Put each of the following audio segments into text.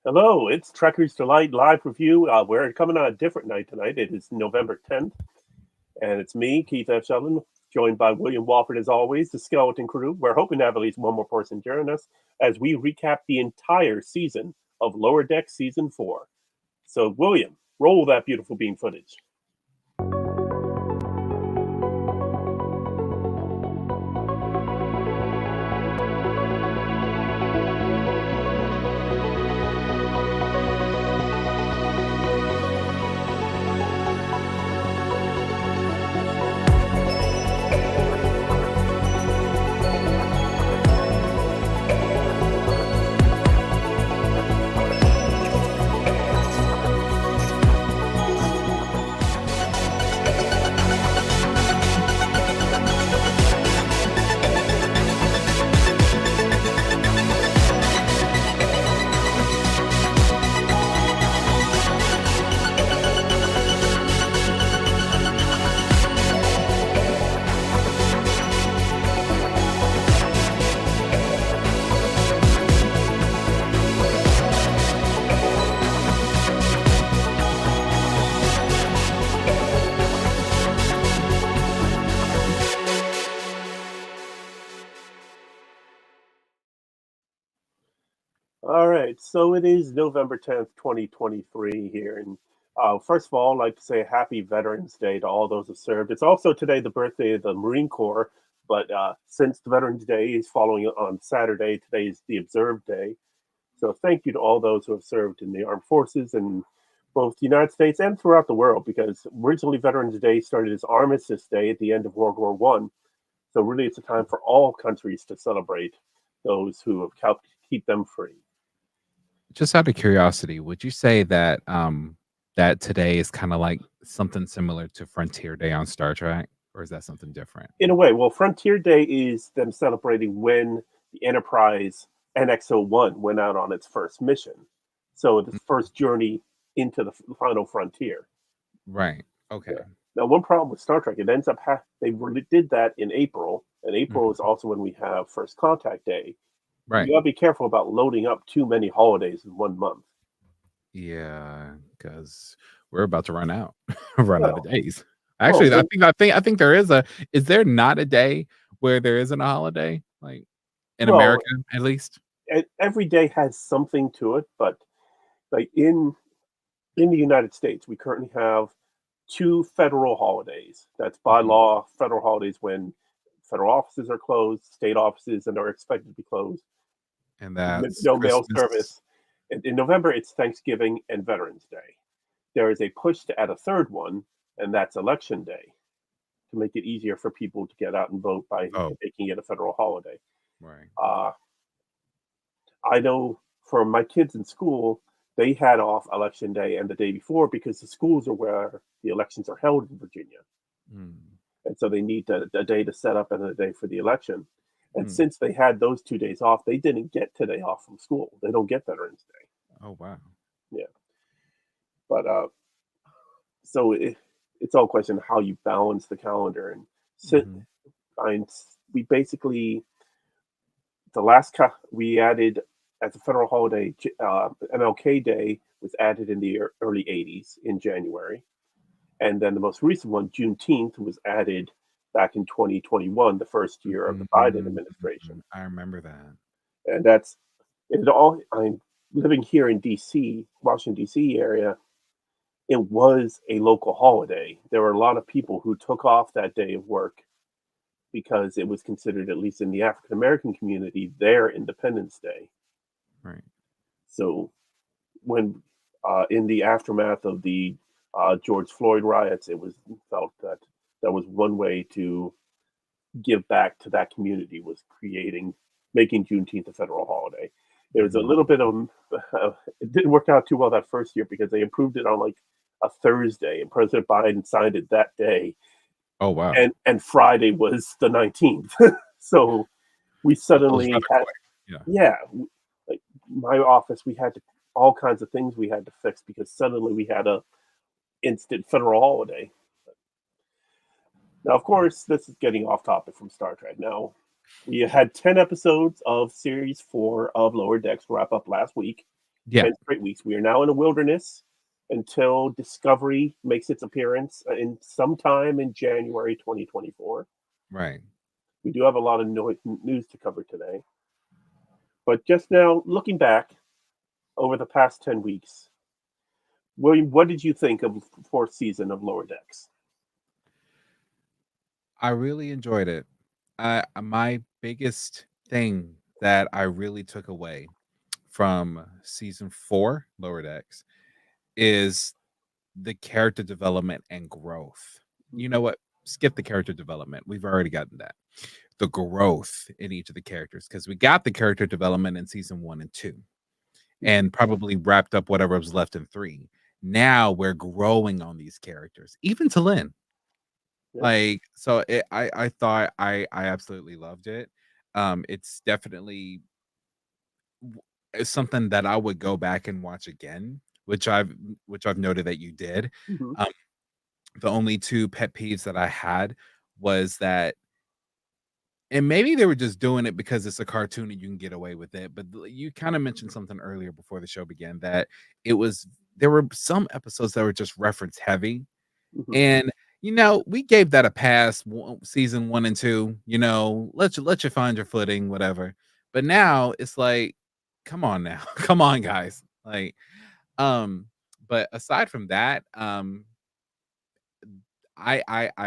Hello, it's Trekker's Delight live review. We're coming on a different night tonight. It is November 10th, and it's me, Keith F. Sheldon, joined by William Wofford as always, the skeleton crew. We're hoping to have at least one more person join us as we recap the entire season of Lower Deck Season 4. So, William, roll that beautiful beam footage. All right, so it is November 10th, 2023 here. And first of all, I'd like to say happy Veterans Day to all those who served. It's also today the birthday of the Marine Corps, but since the Veterans Day is following on Saturday, today is the observed day. So thank you to all those who have served in the armed forces in both the United States and throughout the world, because originally Veterans Day started as Armistice Day at the end of World War One. So really, it's a time for all countries to celebrate those who have helped keep them free. Just out of curiosity, would you say that that today is kind of like something similar to Frontier Day on Star Trek, or is that something different? In a way, well, Frontier Day is them celebrating when the Enterprise NX-01 went out on its first mission. So the first journey into the final frontier. Right. Okay. Yeah. Now, one problem with Star Trek, it ends up they really did that in April, and April is also when we have First Contact Day. Right. You gotta be careful about loading up too many holidays in 1 month. Yeah, because we're about to run out, run out of Well, days. well, Actually, I think there is a. Is there not a day where there isn't a holiday, like in well, America at least? every day has something to it, but like in the United States, we currently have two federal holidays. That's by Mhm. law, federal holidays when federal offices are closed, state offices and are expected to be closed, And that's no mail Christmas. service. In November, it's Thanksgiving and Veterans Day. There is a push to add a third one, and that's Election Day to make it easier for people to get out and vote by Oh, making it a federal holiday. right. Uh, I know for my kids in school, they had off Election Day and the day before because the schools are where the elections are held in Virginia. Mm, And so they need a day to set up and a day for the election. And mm. since they had those 2 days off, they didn't get today off from school. They don't get Veterans Day. Oh, wow. Yeah, but so it's all a question of how you balance the calendar. And sit, Mhm. and we basically we added as a federal holiday. MLK Day was added in the early '80s in January, and then the most recent one, Juneteenth, was added back in 2021, the first year of the Biden Mhm. administration. I remember that. And that's it. All I'm living here in D.C., Washington D.C. area. It was a local holiday. There were a lot of people who took off that day of work because it was considered, at least in the African American community, their Independence Day. Right. So when in the aftermath of the George Floyd riots, it was felt that that was one way to give back to that community, was making Juneteenth a federal holiday. There was a Mhm. little bit of it didn't work out too well that first year because they approved it on like a Thursday, and President Biden signed it that day, Oh, wow. and Friday was the 19th. So we It was suddenly rather had, quick. Yeah. yeah, like my office, we had to all kinds of things we had to fix because suddenly we had a instant federal holiday. Now, of course, this is getting off topic from Star Trek. Now, we had 10 episodes of Series 4 of Lower Decks wrap up last week. Yeah. 10 straight weeks. We are now in a wilderness until Discovery makes its appearance in sometime in January 2024. Right. We do have a lot of news to cover today. But just now, looking back over the past 10 weeks, William, what did you think of the fourth season of Lower Decks? I really enjoyed it. My biggest thing that I really took away from season 4, Lower Decks, is the character development and growth. You know what? Skip the character development. We've already gotten that. The growth in each of the characters, because we got the character development in season 1 and 2, and probably wrapped up whatever was left in 3. Now we're growing on these characters, even to Lynn. Yeah. Like, so I thought I absolutely loved it. It's definitely it's something that I would go back and watch again, which I've noted that you did. Mhm. Um, the only 2 pet peeves that I had was that, and maybe they were just doing it because it's a cartoon and you can get away with it, but you kind of mentioned something earlier before the show began that there were some episodes that were just reference heavy. Mhm. And we gave that a pass, season 1 and 2. Let you find your footing, whatever. But now it's like, come on now, come on, guys. Like, but aside from that, I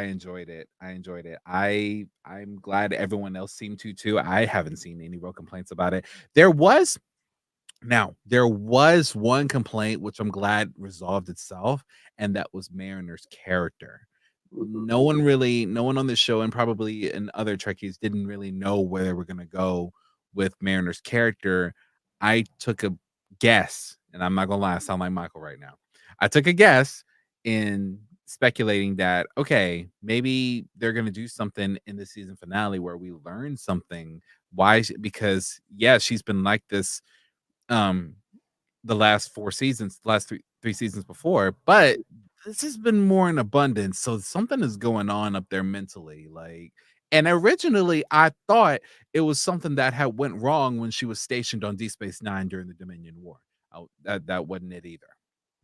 enjoyed it. I enjoyed it. I'm glad everyone else seemed to too. I haven't seen any real complaints about it. There was one complaint which I'm glad resolved itself, and that was Mariner's character. Mhm. No one on this show, and probably in other Trekkies, didn't really know where they were gonna go with Mariner's character. I took a guess, and I'm not gonna lie, I sound like Michael right now. I took a guess in speculating that, okay, maybe they're gonna do something in the season finale where we learn something. Why? Because yeah, she's been like this um the last 4 seasons, the last three seasons before, but this has been more in abundance, so something is going on up there mentally, like, and originally I thought it was something that had went wrong when she was stationed on Deep Space Nine during the Dominion War. That wasn't it either.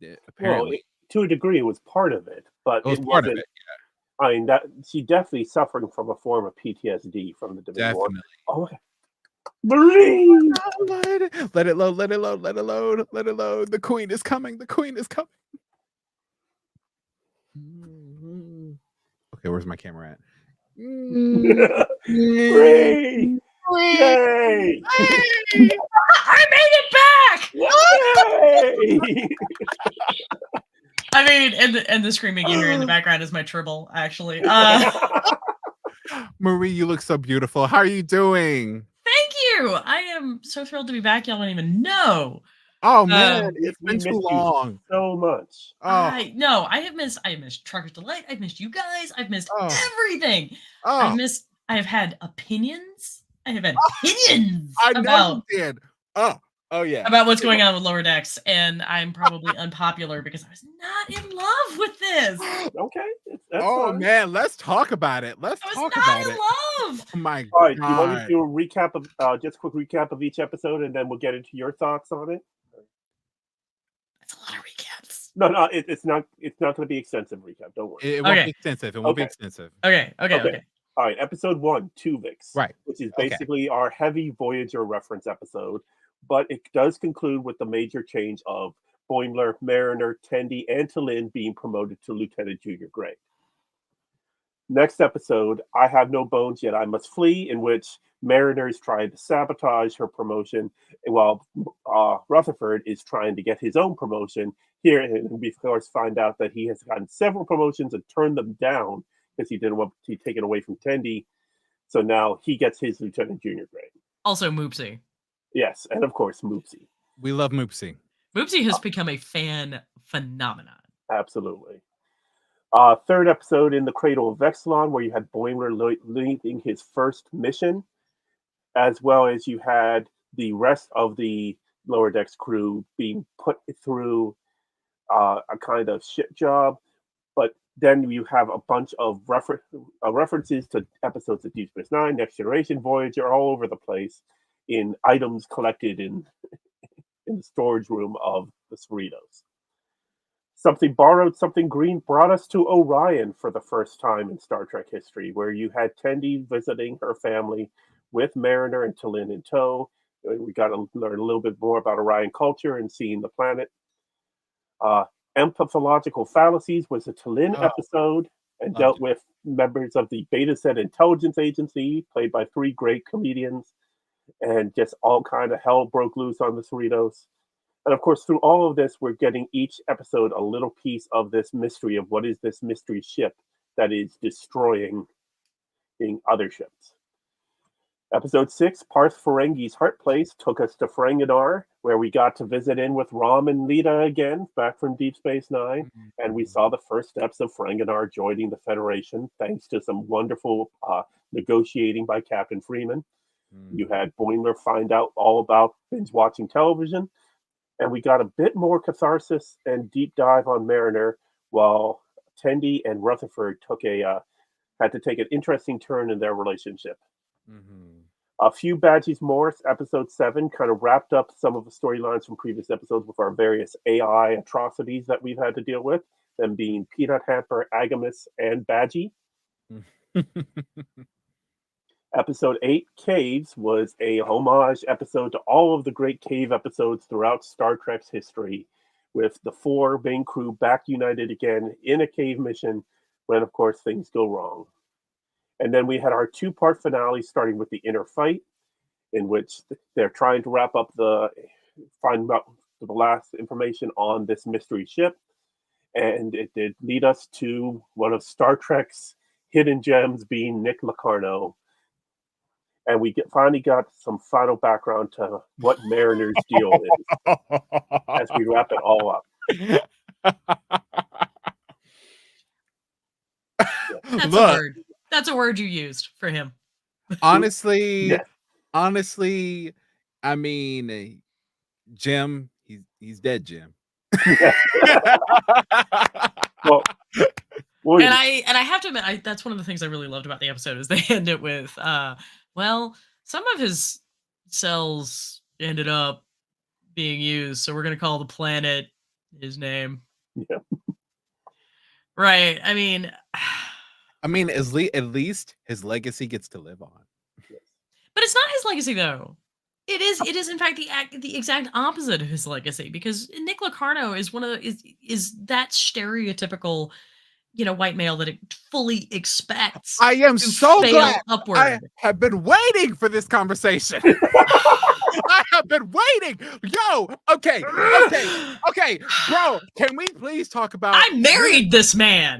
Well, Apparently to a degree, it was part of it, but it was it part of wasn't. it. I mean, that she definitely suffering from a form of PTSD from the Dominion War. Definitely. Oh, okay. Believe. Let it load, let it load, let it load, let it load. The queen is coming. The queen is coming. Okay, where's my camera at? Free! Yay! I made it back! Yay! I mean, and the screaming you hear in the background is my Tribble, actually. Marie, you look so beautiful. How are you doing? Thank you! I am so thrilled to be back. Y'all don't even know. Oh man, it's we been too missed you long. so much. Oh, I have missed Trucker's Delight. I've missed you guys. I've missed everything. oh, I've had opinions. I have had opinions I know about you did. Oh yeah. about what's going on with Lower Decks, and I'm probably unpopular because I was not in love with this. Okay, that's Oh fine. man, let's talk about it. Let's I was talk not about in it. love. Oh my All right, do you want me to god. do a recap of just a quick recap of each episode, and then we'll get into your thoughts on it? That's a lot of recaps. No, it's not. It's not going to be extensive recap. Don't worry. It won't Okay. be extensive. It won't be Okay. extensive. Okay. All right, episode 1, Tuvix, Right. which is Okay. basically our heavy Voyager reference episode, but it does conclude with the major change of Boimler, Mariner, Tendi, and T'Lyn being promoted to Lieutenant Junior grade. Next episode, I Have No Bones Yet I Must Flee, in which Mariner is trying to sabotage her promotion, while Rutherford is trying to get his own promotion. Here, and we of course find out that he has gotten several promotions and turned them down because he didn't want to take it away from Tendi. So now he gets his Lieutenant Junior grade. Also, Moopsy. Yes, and of course, Moopsy. We love Moopsy. Moopsy has become a fan phenomenon. Absolutely. Third episode, In the Cradle of Vexilon, where you had Boimler leading his first mission, as well as you had the rest of the Lower Decks crew being put through a kind of shit job. But then you have a bunch of references to episodes of Deep Space Nine, Next Generation, Voyager, all over the place in items collected in in the storage room of the Cerritos. Something borrowed, something green brought us to Orion for the first time in Star Trek history, where you had Tendi visiting her family with Mariner and T'Lyn in tow. We got to learn a little bit more about Orion culture and seeing the planet. Empathological Fallacies was a T'Lyn episode and dealt with members of the Beta Set Intelligence Agency, played by 3 great comedians, and just all kind of hell broke loose on the Cerritos. And of course, through all of this, we're getting each episode a little piece of this mystery of what is this mystery ship that is destroying other ships. Episode 6, Parth Ferengi's Heart Place, took us to Ferenginar, where we got to visit in with Rom and Lita again, back from Deep Space Nine. And we saw the first steps of Ferenginar joining the Federation, thanks to some wonderful negotiating by Captain Freeman. You had Boimler find out all about binge watching television. And we got a bit more catharsis and deep dive on Mariner, while Tendi and Rutherford had to take an interesting turn in their relationship. A few badges more. Episode 7 kind of wrapped up some of the storylines from previous episodes with our various AI atrocities that we've had to deal with, them being Peanut Hamper, Agamus, and Badgie. Episode 8, Caves, was a homage episode to all of the great cave episodes throughout Star Trek's history, with the 4 main crew back united again in a cave mission when, of course, things go wrong. And then we had our 2-part finale, starting with the Inner Fight, in which they're trying to wrap up find out the last information on this mystery ship. And it did lead us to one of Star Trek's hidden gems, being Nick Locarno. And we finally got some final background to what Mariner's deal is as we wrap it all up. That's a word. That's a word you used for him. Honestly, I mean, Jim, he's dead, Jim. Well, and I have to admit, that's one of the things I really loved about the episode is they end it with, well, some of his cells ended up being used, so we're gonna call the planet his name. Yeah. Right. I mean, at least his legacy gets to live on. But it's not his legacy, though. It is in fact the exact opposite of his legacy, because Nick Locarno is is that stereotypical, white male that it fully expects. I am so glad. Upward. I have been waiting for this conversation. I have been waiting. Yo, okay, bro. Can we please talk about? I married this man.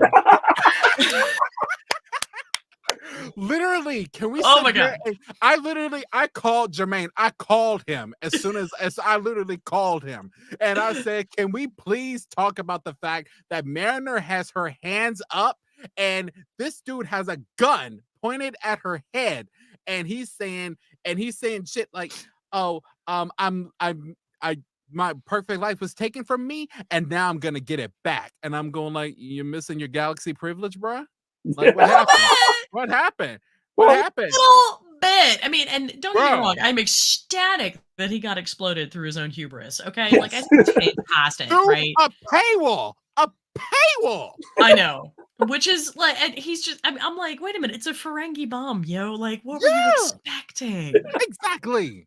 Literally, can we? Oh my god! I called Jermaine. I called him as soon as I literally called him, and I said, "Can we please talk about the fact that Mariner has her hands up, and this dude has a gun pointed at her head, and he's saying shit like, oh, my perfect life was taken from me, and now I'm gonna get it back." And I'm going like, "You're missing your galaxy privilege, bruh. Like, what happened? What happened? What happened?" Little bit. I mean, and don't get me wrong, I'm ecstatic that he got exploded through his own hubris. Okay, Yes. like I think it's fantastic, Through right? a paywall. I know, which is like, and he's just. I'm like, wait a minute, it's a Ferengi bomb, yo. Like, what were you expecting? Exactly.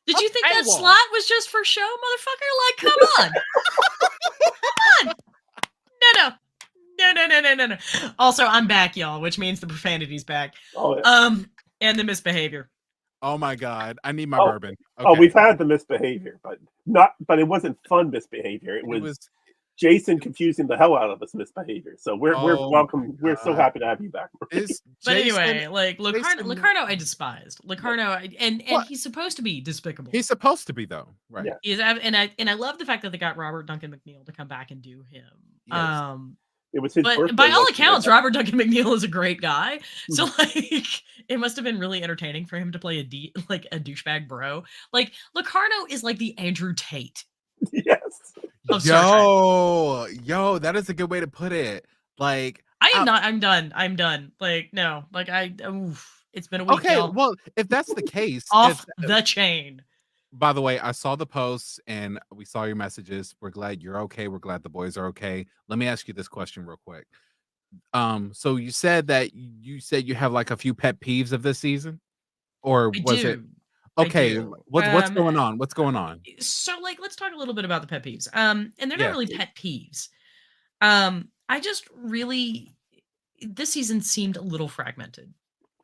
Did you think that slot was just for show, motherfucker? Like, come on, come on. No. Also, I'm back, y'all, which means the profanity's back. Oh, yeah. And the misbehavior. Oh my god, I need my bourbon. Okay. Oh, we've had the misbehavior, but it wasn't fun misbehavior. It was Jason confusing the hell out of us misbehavior. So we're welcome. We're so happy to have you back. But anyway, like Locarno, I despised Locarno, and he's supposed to be despicable. He's supposed to be, though, right? Yeah. He's, and I love the fact that they got Robert Duncan McNeil to come back and do him. Yes. It was his birthday. By all accounts, Robert Duncan McNeil is a great guy. So like, it must have been really entertaining for him to play a douchebag bro. Like Locarno is like the Andrew Tate. Yes. Yo, that is a good way to put it. Like, I'm done. Like, no, like it's been a week. Okay, y'all. well, if that's the case, off the chain. By the way, I saw the posts and we saw your messages. We're glad you're okay. We're glad the boys are okay. Let me ask you this question real quick. So you said that you have like a few pet peeves of this season, or I was it do. I okay? do. What's going on? What's going on? So like let's talk a little bit about the pet peeves. And they're not Yeah. really pet peeves. I just really this season seemed a little fragmented.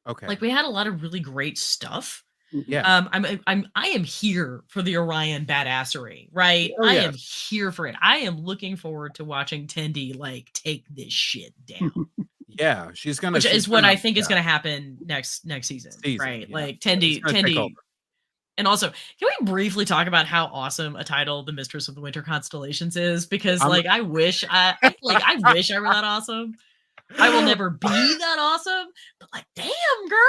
Okay. Like we had a lot of really great stuff. Yeah. I am here for the Orion badassery, right? Oh, I yeah. am here for it. I am looking forward to watching Tendi like take this shit down. Yeah. She's gonna. Which she's is what gonna- I think is yeah, going to happen next season, right? Yeah. Like It's gonna take over. Tendi. And also, can we briefly talk about how awesome a title "The Mistress of the Winter Constellations" is? Because I'm- like I wish I wish I were that awesome. I will never be that awesome, but like, damn, girl.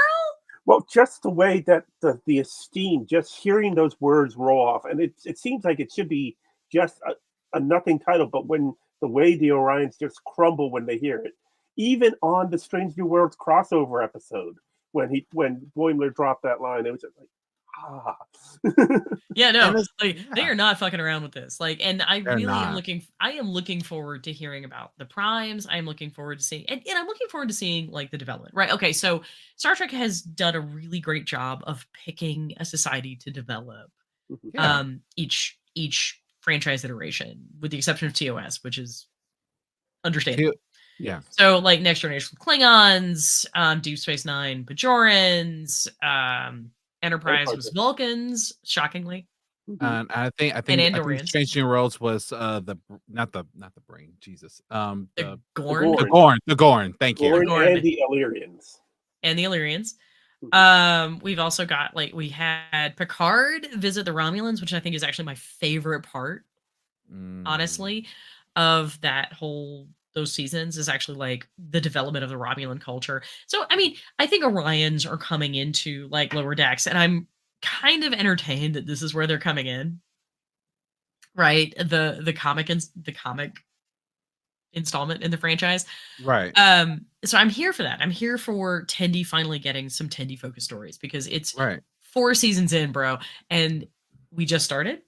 Well, just the way that the esteem, just hearing those words roll off, and it seems like it should be just a nothing title, but when the way the Orions just crumble when they hear it, even on the Strange New Worlds crossover episode, when Boimler dropped that line, it was just like, ah. Yeah, no, And it's- like they yeah. are not fucking around with this. Like, and I They're really am not. I am looking forward to hearing about the primes. I'm looking forward to seeing, and I'm looking forward to seeing like the development, right? Okay, so Star Trek has done a really great job of picking a society to develop. Yeah. Each franchise iteration, with the exception of TOS, which is understandable. Yeah. So, like Next Generation Klingons, Deep Space Nine, Bajorans, Enterprise was Vulcans, shockingly. And I think Andorians. Strange New Worlds was not the brain. Jesus. The Gorn. Gorn. The Gorn. Thank you. Gorn and the Illyrians. And the Illyrians. We've also got we had Picard visit the Romulans, which I think is actually my favorite part, honestly, of that whole those seasons is actually like the development of the Romulan culture. So I mean, I think Orions are coming into like lower decks, and I'm kind of entertained that this is where they're coming in. Right? The comic installment in the franchise. Right. So I'm here for that. I'm here for Tendi finally getting some Tendi focused stories because it's Right. 4 seasons in, bro, and we just started.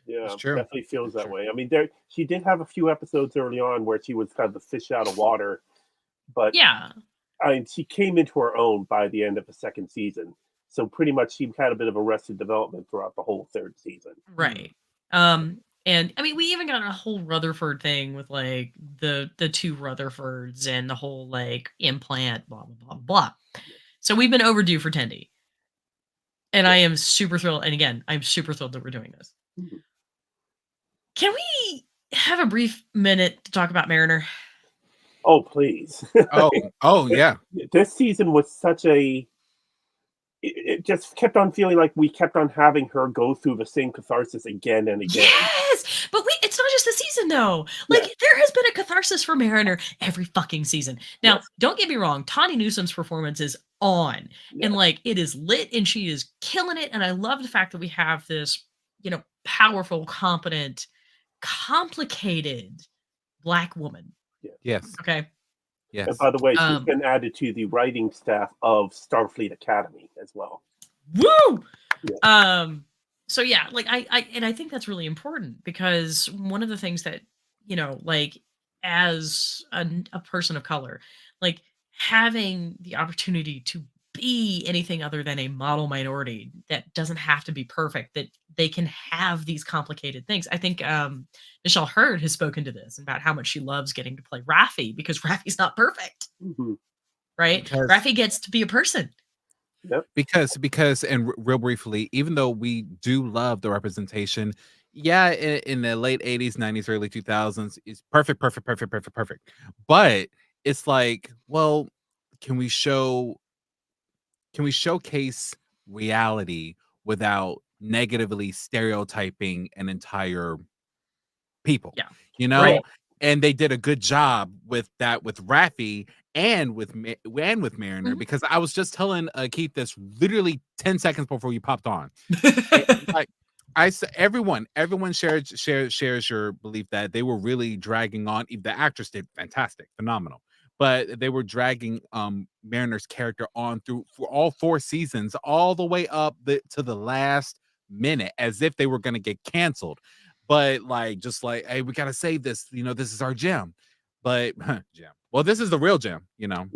Yeah, It's true. definitely feels It's that true. way. I mean, she did have a few episodes early on where she was kind of the fish out of water, but Yeah. I mean, she came into her own by the end of the second season. So pretty much she had a bit of arrested development throughout the whole third season. Right. And I mean, we even got a whole Rutherford thing with like the 2 Rutherfords and the whole like implant, blah blah blah blah. So we've been overdue for Tendi. And I am super thrilled. And again, I'm super thrilled that we're doing this. Mm-hmm. Can we have a brief minute to talk about Mariner? Oh, please. Oh, yeah. This season was such it just kept on feeling like we kept on having her go through the same catharsis again and again. Yes, but it's not just the season though. Like there has been a catharsis for Mariner every fucking season. Now, don't get me wrong, Tawny Newsom's performance is on, and like it is lit, and she is killing it. And I love the fact that we have this, powerful, competent, complicated Black woman. Yes. Okay. Yes. And by the way, she's been added to the writing staff of Starfleet Academy as well. Woo! Yeah. So yeah, like I think that's really important because one of the things that, like as a person of color, like having the opportunity to be anything other than a model minority that doesn't have to be perfect, that they can have these complicated things. I think Michelle Hurd has spoken to this about how much she loves getting to play Raffi because Raffi's not perfect. Mm-hmm. Right? Raffi gets to be a person. Yep. Because and real briefly, even though we do love the representation, in the late 80s, 90s, early 2000s, it's perfect. But it's like, well, can we showcase reality without negatively stereotyping an entire people? Yeah. Right. And they did a good job with that with Raffi and with Mariner, because I was just telling Keith this literally 10 seconds before you popped on. Everyone shares your belief that they were really dragging on. The actress did fantastic, phenomenal, but they were dragging Mariner's character on through for all 4 seasons, all the way up to the last minute, as if they were going to get canceled. But like, just like, hey, we got to save this. You know, this is our gem. But gem. Well, this is the real gem. You know.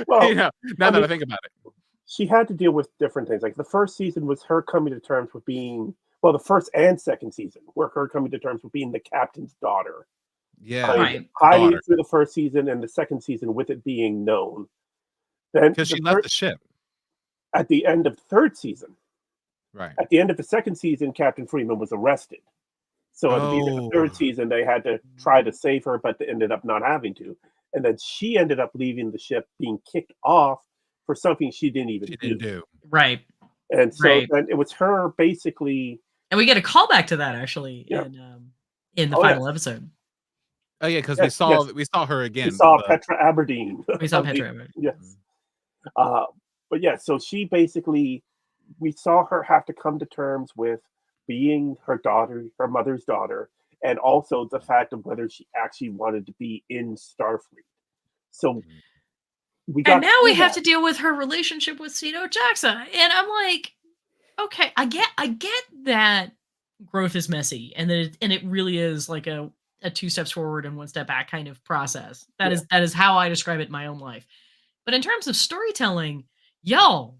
Well, you know, now that I think about it. She had to deal with different things. Like the first season was her coming to terms with being, well, the first and second season were her coming to terms with being the captain's daughter. Yeah, Right. Hiding daughter. through the first season and the second season with it being known. Then Because she left the ship. at the end of the third season. Right. At the end of the second season, Captain Freeman was arrested. So at the end of the third season, they had to try to save her, but they ended up not having to. And then she ended up leaving the ship, being kicked off for something she didn't even do. Right. And so then it was her basically. And we get a callback to that actually in the final episode. Oh yeah, because we saw her again. We saw Petra Aberdeen. We saw Petra Aberdeen. Yes. But yeah, so she basically, we saw her have to come to terms with being her daughter, her mother's daughter, and also the fact of whether she actually wanted to be in Starfleet. So we have to deal with her relationship with Sito Jackson. And I'm like, okay, I get that growth is messy and that it really is like a 2 steps forward and 1 step back kind of process. That is how I describe it in my own life. But in terms of storytelling, y'all,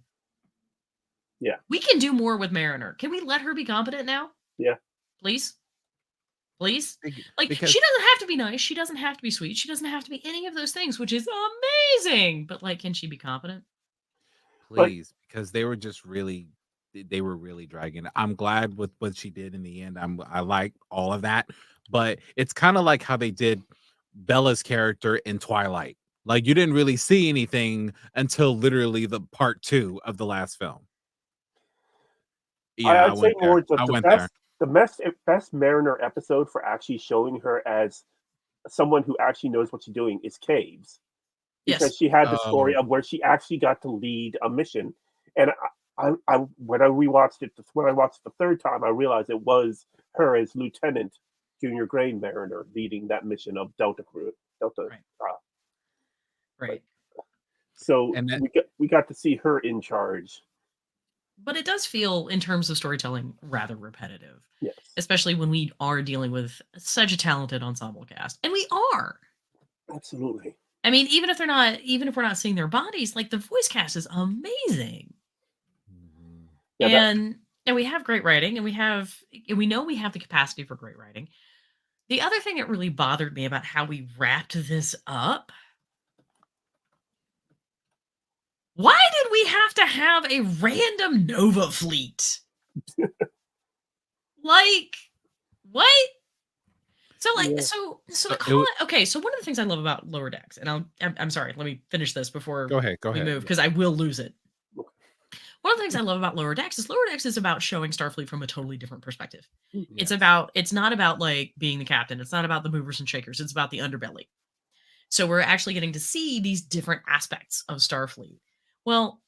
we can do more with Mariner. Can we let her be competent now? Yeah. Please? Like, she doesn't have to be nice. She doesn't have to be sweet. She doesn't have to be any of those things, which is amazing. But like, can she be competent? Please, because they were just really, they were really dragging it. I'm glad with what she did in the end. I like all of that, but it's kind of like how they did Bella's character in Twilight. Like, you didn't really see anything until literally the part 2 of the last film. Yeah, I'd say more the best Mariner episode for actually showing her as someone who actually knows what she's doing is Caves. Because she had the story of where she actually got to lead a mission. And when I watched it the third time, I realized it was her as Lieutenant Junior Grade Mariner leading that mission of Delta Crew. Right. So we got to see her in charge. But it does feel, in terms of storytelling, rather repetitive. Yes. Especially when we are dealing with such a talented ensemble cast. And we are. Absolutely. I mean, even if we're not seeing their bodies, like the voice cast is amazing. Yeah, and we have great writing, and we know we have the capacity for great writing. The other thing that really bothered me about how we wrapped this up, why did we have to have a random Nova fleet? Like, what? So okay, so one of the things I love about Lower Decks, and I'm sorry, let me finish this before go ahead we move, because I will lose it. One of the things I love about Lower Decks is about showing Starfleet from a totally different perspective. Yes. It's not about like being the captain. It's not about the movers and shakers. It's about the underbelly. So we're actually getting to see these different aspects of Starfleet. Well,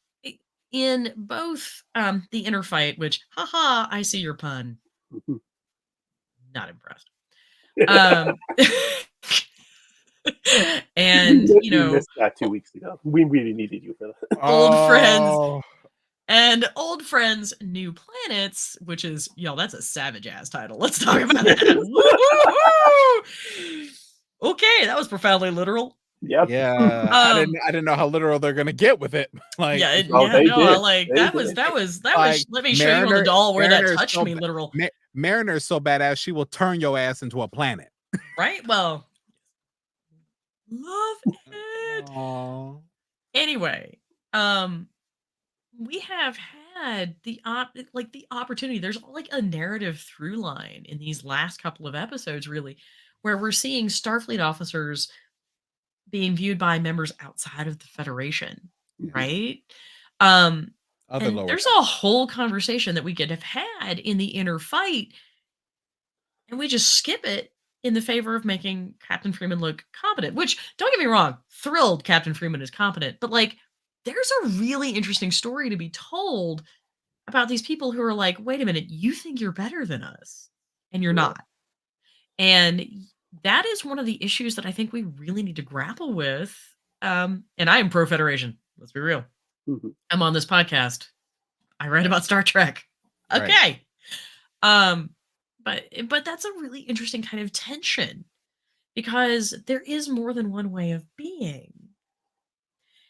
in both the Inner Fight, which, haha, I see your pun. Not impressed. And you missed that 2 weeks ago. We really needed you for that. Old friends, new planets, which is, that's a savage ass title. Let's talk about that. Okay, that was profoundly literal. Yep. Yeah. I didn't know how literal they're gonna get with it. Like, that was. Let me show you on the doll where that touched me. Literal. Mariner's so badass she will turn your ass into a planet. Right. Well, love it. Aww. Anyway, we have had the opportunity. There's like a narrative through line in these last couple of episodes, really, where we're seeing Starfleet officers being viewed by members outside of the Federation, right? And there's a whole conversation that we could have had in the Inner Fight, and we just skip it in the favor of making Captain Freeman look competent, which, don't get me wrong, thrilled Captain Freeman is competent, but like, there's a really interesting story to be told about these people who are like, wait a minute, you think you're better than us, and you're not. And that is one of the issues that I think we really need to grapple with. And I am pro Federation. Let's be real. Mhm. I'm on this podcast. I write about Star Trek. Right. Okay. But that's a really interesting kind of tension because there is more than one way of being.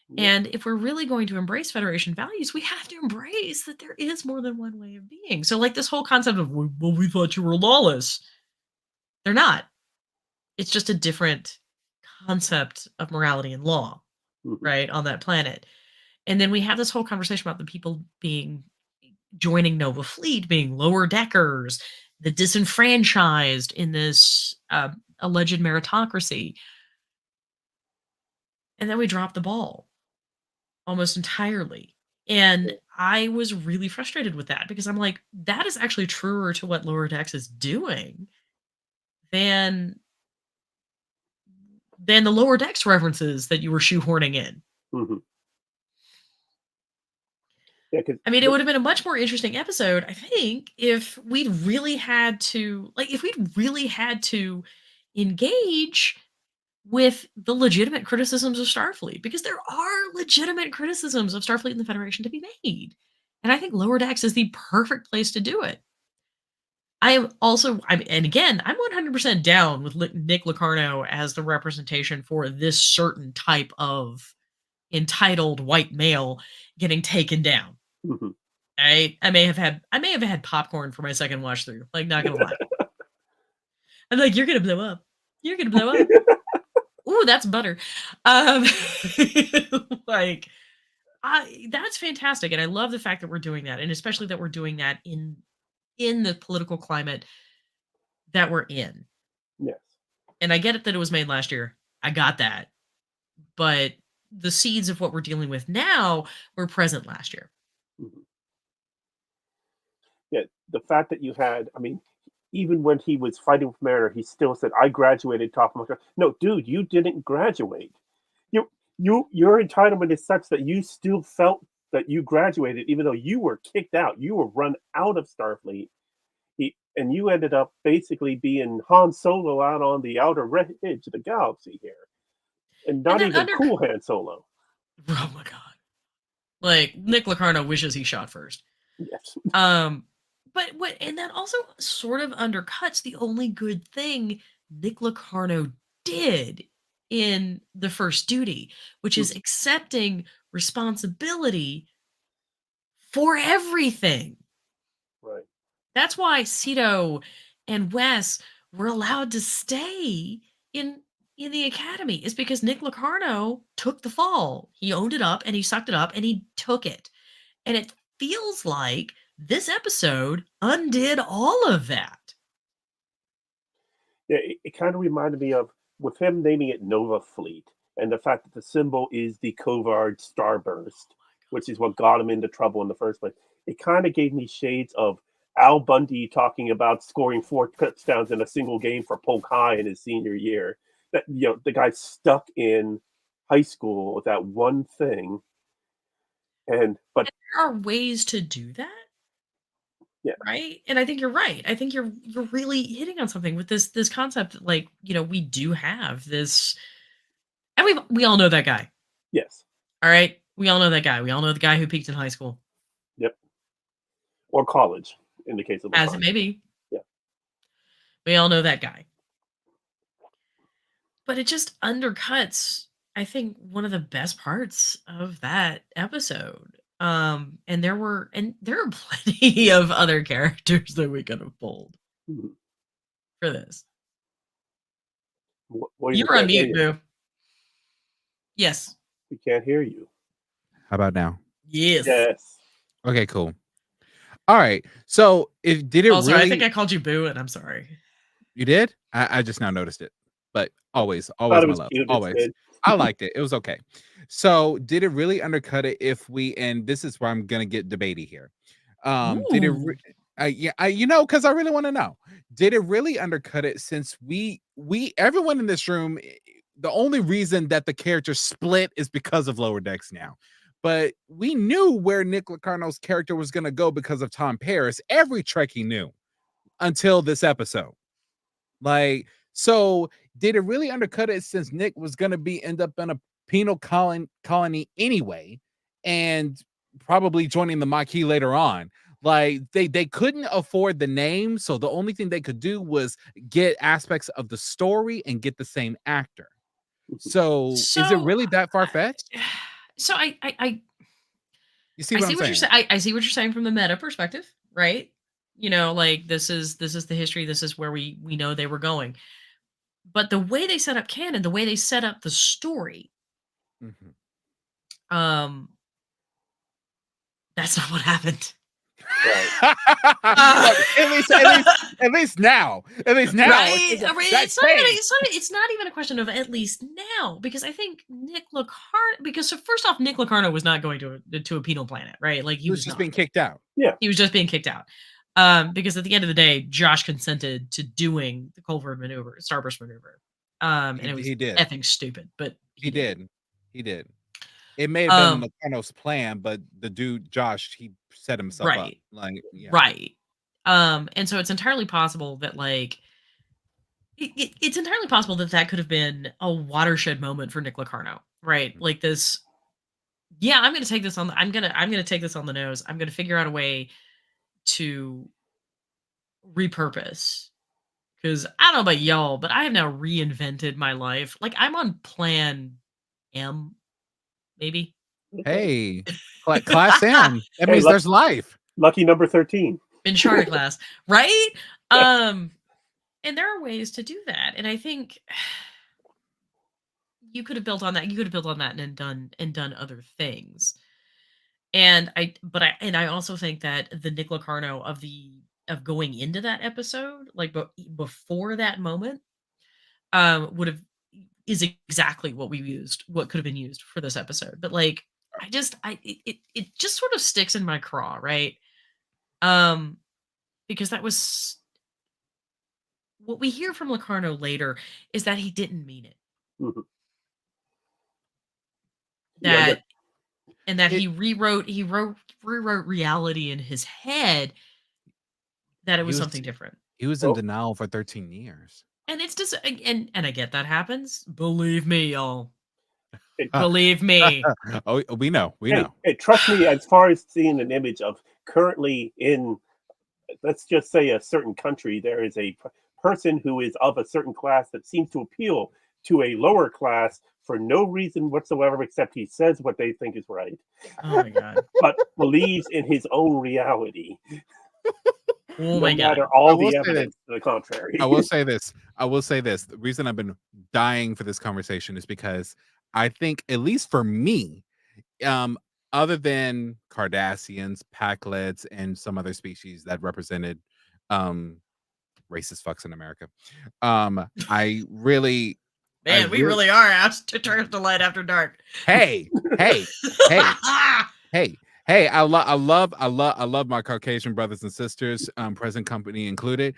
Yeah. And if we're really going to embrace Federation values, we have to embrace that there is more than one way of being. So, like this whole concept of, well, we thought you were lawless. They're not. It's just a different concept of morality and law, Mhm. right, on that planet. And then we have this whole conversation about the people joining Nova Fleet, being lower deckers, the disenfranchised in this alleged meritocracy. And then we drop the ball almost entirely. And I was really frustrated with that because I'm like, that is actually truer to what Lower Decks is doing than the Lower Decks references that you were shoehorning in. Mhm. Yeah, 'cause I mean, it would have been a much more interesting episode, I think, if we'd really had to engage with the legitimate criticisms of Starfleet, because there are legitimate criticisms of Starfleet and the Federation to be made. And I think Lower Decks is the perfect place to do it. I'm 100% down with Nick Locarno as the representation for this certain type of entitled white male getting taken down. Mhm. I may have had popcorn for my second watch through. Like, not gonna lie. I'm like, you're gonna blow up. You're gonna blow up. Ooh, that's butter. Um, like, that's fantastic, and I love the fact that we're doing that, and especially that we're doing that in the political climate that we're in. Yes. And I get it that it was made last year. I got that, but the seeds of what we're dealing with now were present last year. Mhm. Yeah, the fact that you had, I mean, even when he was fighting with Mariner, he still said, "I graduated top of my class." No, dude, you didn't graduate. Your entitlement is such that you still felt that you graduated, even though you were kicked out. You were run out of Starfleet, and you ended up basically being Han Solo out on the outer edge of the galaxy here, and And not that even cool Han Solo. oh my god. Like, Nick Locarno wishes he shot first. Yes. And that also sort of undercuts the only good thing Nick Locarno did in The First Duty, which is accepting responsibility for everything. Right. That's why Cito and Wes were allowed to stay in the academy, is because Nick Locarno took the fall. He owned it up and he sucked it up and he took it. And it feels like this episode undid all of that. Yeah, it kind of reminded me of, with him naming it Nova Fleet, and the fact that the symbol is the Covard starburst, which is what got him into trouble in the first place. It kind of gave me shades of Al Bundy talking about scoring 4 touchdowns in a single game for Polk High in his senior year. That, the guy stuck in high school with that one thing, but There are ways to do that. Yeah. Right? And I think you're right. I think you're really hitting on something with this concept. Like, we do have this, and we all know that guy. Yes. All right? We all know that guy. We all know the guy who peaked in high school. Yep. Or college, in the case of As it may be. Yeah. We all know that guy. But it just undercuts, I think, one of the best parts of that episode. And there are plenty of other characters that we could have pulled for this. You're on mute, boo. Yes. We can't hear you. How about now? Yes. Okay, cool. All right. So did it really? I think I called you boo, and I'm sorry. You did? I just now noticed it. But always my love. Always. I liked it. It was okay. So did it really undercut it if and this is where I'm gonna get debatey here. Did it because I really want to know. Did it really undercut it, since we everyone in this room, the only reason that the character split is because of Lower Decks now. But we knew where Nick Locarno's character was going to go because of Tom Paris. Every Trekkie knew until this episode. Like, So did it really undercut it since Nick was going to end up in a penal colony anyway, and probably joining the Maquis later on? Like they couldn't afford the name, so the only thing they could do was get aspects of the story and get the same actor. So is it really that far fetched? So I You see I what see I'm what saying? you're saying. I see what you're saying from the meta perspective, right? You know, like this is the history. This is where we know they were going. But the way they set up canon, the way they set up the story, Mhm. um, that's not what happened. Right. Look, at least now, Right? it's It's not even a question of at least now, because I think Nick Locarno. Because so first off, Nick Locarno was not going to a penal planet, right? Like he was just being kicked out. Yeah. He was just being kicked out. Because at the end of the day, Josh consented to doing the Culver maneuver, Starburst maneuver. And it was He did. effing stupid, but He did. It may have been Locarno's plan, but the dude Josh, he set himself up. Like, yeah. Right. And so it's entirely possible that like it's entirely possible that could have been a watershed moment for Nick Locarno, right? Mhm. Like this. Yeah, I'm gonna take this on. I'm gonna take this on the nose. I'm gonna figure out a way to repurpose. Because I don't know about y'all, but I have now reinvented my life. Like I'm on plan M, maybe. Hey, class M. That means there's life. Lucky number 13. In charter class, right? And there are ways to do that. And I think you could have built on that. You could have built on that and done other things. And I also think that the Nick Locarno of going into that episode, like before that moment, is exactly what could have been used for this episode. But like, it just sort of sticks in my craw, right? Because that was what we hear from Locarno later is that he didn't mean it. Mhm. That and that he rewrote reality in his head, that it was something different. He was in denial for 13 years. And it's just and I get that happens. Believe me, y'all. Believe me. Oh, we know. Hey, trust me, as far as seeing an image of currently in, let's just say, a certain country, there is a person who is of a certain class that seems to appeal to a lower class for no reason whatsoever, except he says what they think is right. Oh my God. But believes in his own reality. Oh my God. All the evidence to the contrary. I will say this. The reason I've been dying for this conversation is because I think, at least for me, other than Cardassians, Packlets, and some other species that represented racist fucks in America, I really, man, we really are asked to turn the light after dark. Hey. I love my Caucasian brothers and sisters, present company included,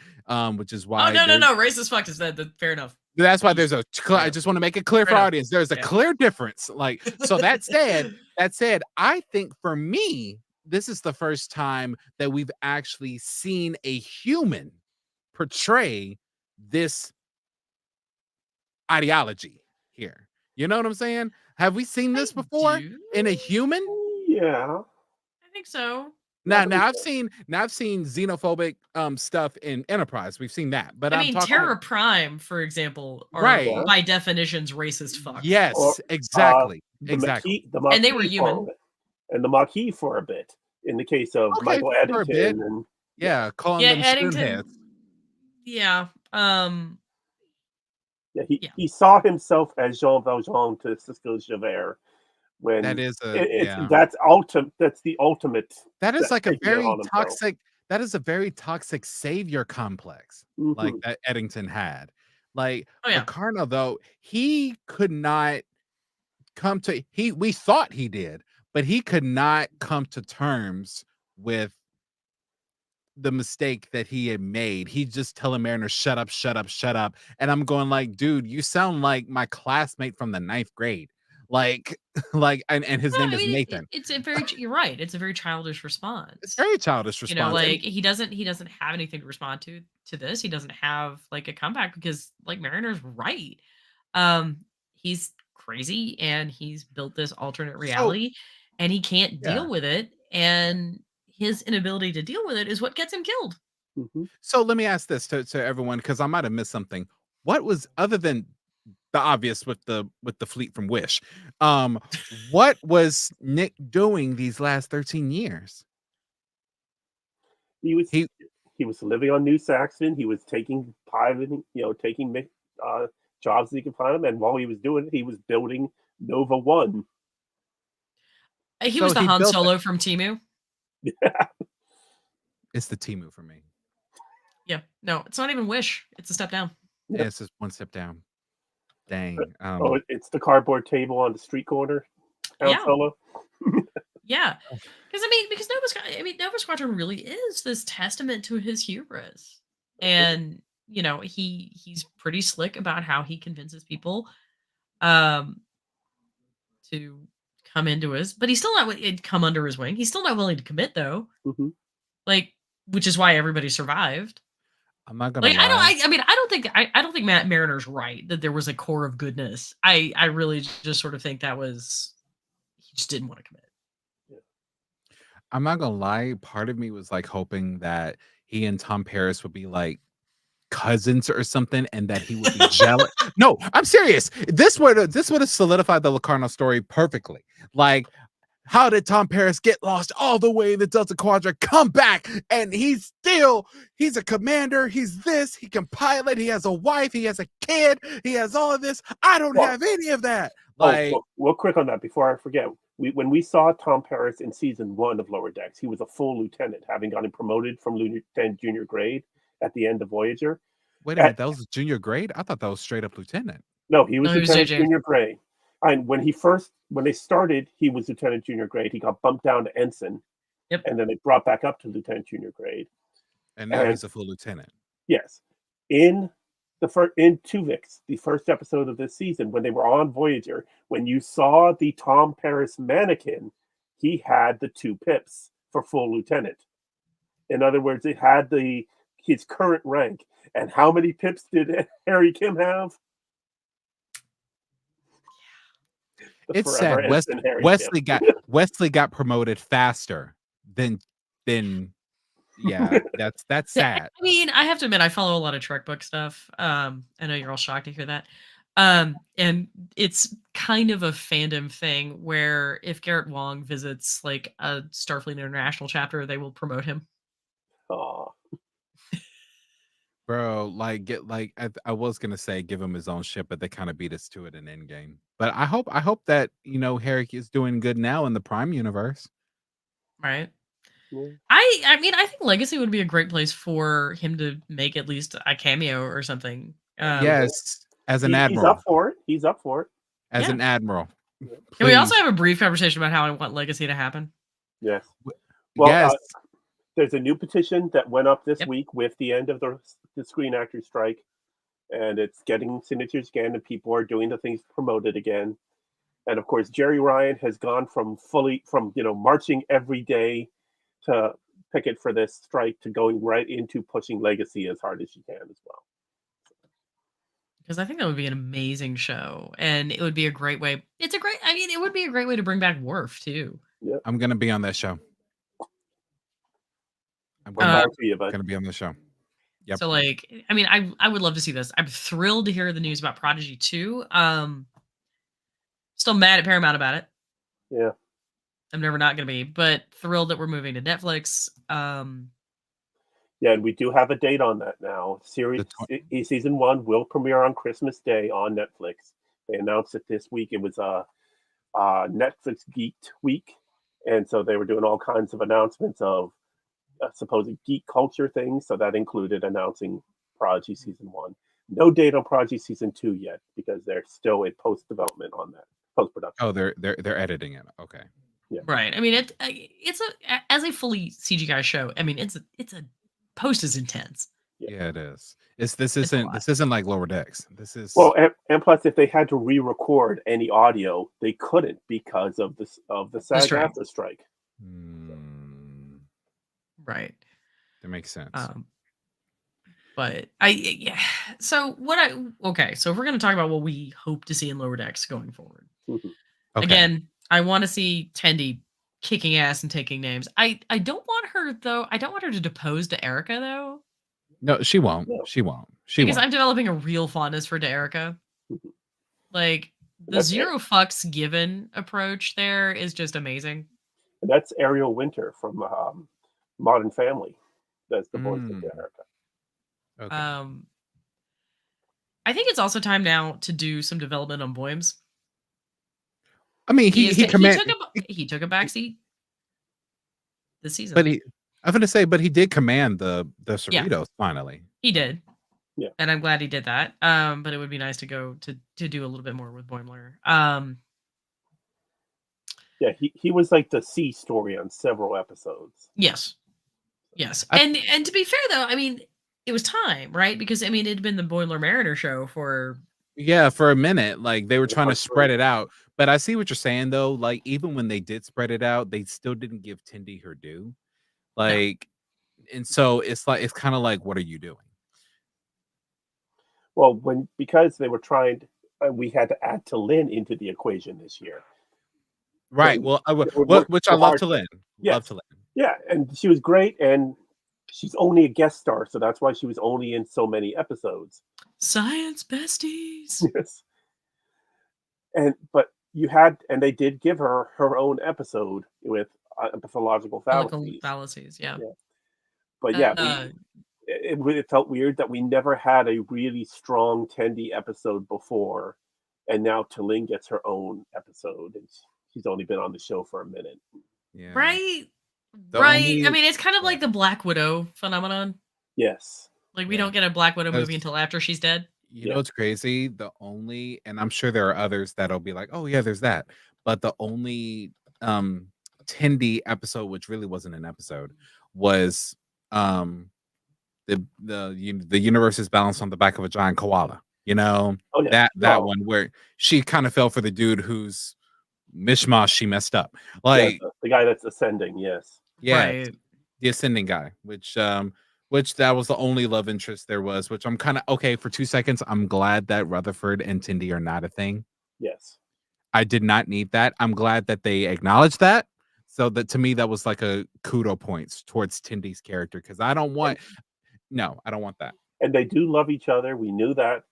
which is why. Oh no, racist fuck is that. Fair enough. That's why there's I just want to make it clear for audience. There's a clear difference. Like, so that said, I think for me, this is the first time that we've actually seen a human portray this ideology here. You know what I'm saying? Have we seen this before in a human? Yeah, I think so. Now I've seen xenophobic stuff in Enterprise. We've seen that, but I mean, Terra Prime, for example, are by definitions racist fucks. Yes, exactly. The Maquis and they were human. And the Maquis for a bit, in the case of Michael Eddington. And calling them Eddington. Yeah. He saw himself as Jean Valjean to Cisco Javert. When that is that's the ultimate. That is like a very toxic. That is a very toxic savior complex, like that Eddington had. Like Locarno, though, he could not come to. We thought he did, but he could not come to terms with the mistake that he had made. He just telling Mariner, shut up. And I'm going like, dude, you sound like my classmate from the 9th grade. like and his No, name I is mean, Nathan. it's a very you're right. It's a very childish It's response. very childish You know, response. And like he doesn't have anything to respond to this. He doesn't have like a comeback because like Mariner's right. He's crazy and he's built this alternate so reality and he can't yeah. deal with it. And his inability to deal with it is what gets him killed. Hmm. So let me ask this to everyone because I might have missed something. What was other than the obvious with the fleet from Wish? What was Nick doing these last 13 years? He was He he was living on New Saxon. He was taking piloting, taking jobs that he could find him, and while he was doing it, he was building Nova One. He so was the he Han built Solo from Timu. it's the Timu for me. Yeah. No, it's not even Wish. It's a step down. Yeah, it's just one step down. Dang. Oh, it's the cardboard table on the street corner. Han Yeah. Solo. Yeah. Because Nova Squadron really is this testament to his hubris. And, he's pretty slick about how he convinces people um to come into his, but he's still not come under his wing. He's still not willing to commit though. Hmm. Like, which is why everybody survived. I'm not gonna Like, lie. I don't think Matt Mariner's right that there was a core of goodness. I really just sort of think that was he just didn't want to commit. I'm not gonna lie. Part of me was like hoping that he and Tom Paris would be like cousins or something, and that he would be jealous. No, I'm serious. This would have solidified the Locarno story perfectly. Like, how did Tom Paris get lost all the way in the Delta Quadrant, come back, and he's a commander, he's this, he can pilot, he has a wife, he has a kid, he has all of this. I don't have any of that. Like, real quick on that before I forget. When we saw Tom Paris in season 1 of Lower Decks, he was a full lieutenant, having gotten promoted from lieutenant junior grade at the end of Voyager. wait a minute, that was junior grade? I thought that was straight up lieutenant. No, he was No, he was lieutenant JJ. junior grade. And when they started, he was lieutenant junior grade. He got bumped down to ensign. Yep. And then they brought back up to lieutenant junior grade. And now he's a full lieutenant. Yes. In Tuvix, the first episode of this season, when they were on Voyager, when you saw the Tom Paris mannequin, he had the 2 pips for full lieutenant. In other words, it had his current rank. And how many pips did Harry Kim have? It's sad. Wesley got promoted faster than yeah, that's sad. I mean, I have to admit, I follow a lot of Trek book stuff. I know you're all shocked to hear that. And it's kind of a fandom thing where if Garrett Wong visits like a Starfleet International chapter, they will promote him. Oh, Bro, I was gonna say give him his own ship, but they kind of beat us to it in Endgame. But I hope that Harry is doing good now in the Prime universe. Right. yeah. I mean, I think Legacy would be a great place for him to make at least a cameo or something. Yes, as an admiral. He's up for it. As an admiral. Can we also have a brief conversation about how I want Legacy to happen? Yes. Well, yes. There's a new petition that went up this week with the end of the Screen Actors strike, and it's getting signatures again, and people are doing the things to promote it again. And of course, Jerry Ryan has gone from marching every day to picket for this strike to going right into pushing Legacy as hard as she can as well. Because I think that would be an amazing show, and it would be a great way. It would be a great way to bring back Worf too. Yep. I'm gonna be on that show. I'm gonna be on the show. Yep. So I would love to see this. I'm thrilled to hear the news about Prodigy 2. Still mad at Paramount about it. Yeah. I'm never not gonna be, but thrilled that we're moving to Netflix. Yeah, and we do have a date on that now. Season 1 will premiere on Christmas Day on Netflix. They announced it this week. It was a Netflix Geeked Week, and so they were doing all kinds of announcements of supposed geek culture things. So that included announcing Prodigy Season 1. No date on Prodigy Season 2 yet because they're still in post development on that, post production. Oh, they're editing it. Okay. Yeah. Right. I mean, it's as a fully CGI show. I mean, it's a post is intense. Yeah, it is. This It's a lot. isn't like Lower Decks. This is Well, and plus, if they had to re-record any audio, they couldn't because of the strike. SAG-AFTRA strike. Right. That makes sense. But so so if we're going to talk about what we hope to see in Lower Decks going forward. Mhm. Okay. Again, I want to see Tendi kicking ass and taking names. I don't want her though. I don't want her to depose to Erica though. No, she won't. No. She won't. Because I'm developing a real fondness for Erica. Mhm. Like the zero fucks given approach there is just amazing. And that's Ariel Winter from Modern Family. That's the voice of Erica. Okay. I think it's also time now to do some development on Boyms. I mean, he took a backseat this season. But I'm gonna say, but he did command the Cerritos finally. He did. Yeah. And I'm glad he did that. But it would be nice to go to do a little bit more with Boimler. Yeah, he was like the C story on several episodes. Yes. Yes. And to be fair though, I mean, it was time, right? Because I mean, it had been the Boiler Mariner show for a minute. Like they were trying to spread it out. But I see what you're saying though. Like even when they did spread it out, they still didn't give Tendi her due. Like, and so it's kind of like, what are you doing? Well, because they were trying, we had to add Lynn into the equation this year. Right. So, which I love Lynn. Yes. Love Lynn. Yeah, and she was great, and she's only a guest star, so that's why she was only in so many episodes. Science besties. Yes. But they did give her own episode with pathological fallacies. Yeah. But it felt weird that we never had a really strong Tendi episode before, and now Lynn gets her own episode, and she's only been on the show for a minute. Yeah. Right. I mean, it's kind of like the Black Widow phenomenon. Yes. Like we don't get a Black Widow movie until after she's dead. You know what's crazy? And I'm sure there are others that'll be like, oh yeah, there's that. But the only Tendi episode, which really wasn't an episode, was the universe is balanced on the back of a giant koala. You know, that one where she kind of fell for the dude whose mishmash she messed up. Like the guy that's ascending, yes. Yeah, right. The ascending guy, which that was the only love interest there was, which I'm kind of okay for 2 seconds. I'm glad that Rutherford and Tendi are not a thing. Yes. I did not need that. I'm glad that they acknowledged that. So that to me, that was like a kudo points towards Tendi's character, because I don't want that. And they do love each other. We knew that.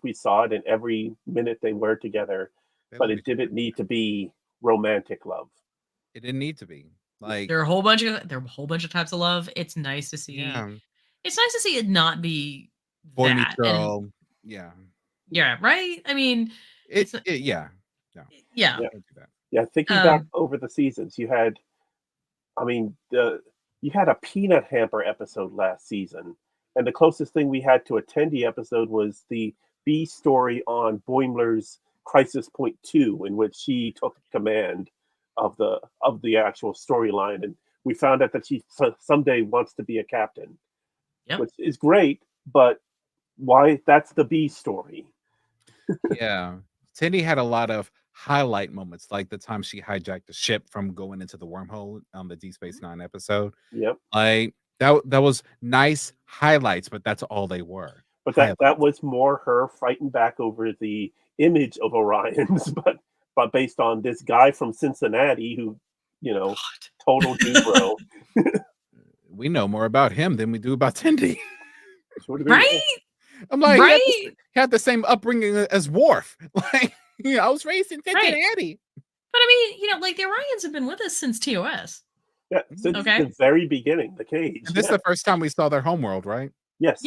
We saw it in every minute they were together, but it didn't need to be romantic love. It didn't need to be. Like there are a whole bunch of types of love. It's nice to see. Yeah. It's nice to see it not be boy meets girl. Yeah, right. I mean, yeah. Thinking back over the seasons, you had a peanut hamper episode last season, and the closest thing we had to a Tendi episode was the B story on Boimler's Crisis Point 2, in which she took command of the actual storyline, and we found out that she someday wants to be a captain, which is great, but why? That's the B story. Yeah, Tendi had a lot of highlight moments, like the time she hijacked the ship from going into the wormhole on the Deep Space Nine episode. Yep, like that was nice highlights, but that's all they were. But that was more her fighting back over the image of Orions, but based on this guy from Cincinnati who, total Negro. We know more about him than we do about Tendi. Right? I'm like, he had the same upbringing as Worf. Like, I was raised in Cincinnati. But I mean, like the Orions have been with us since TOS. Yeah, since the very beginning, the Cage. And this is the first time we saw their homeworld, right? Yes.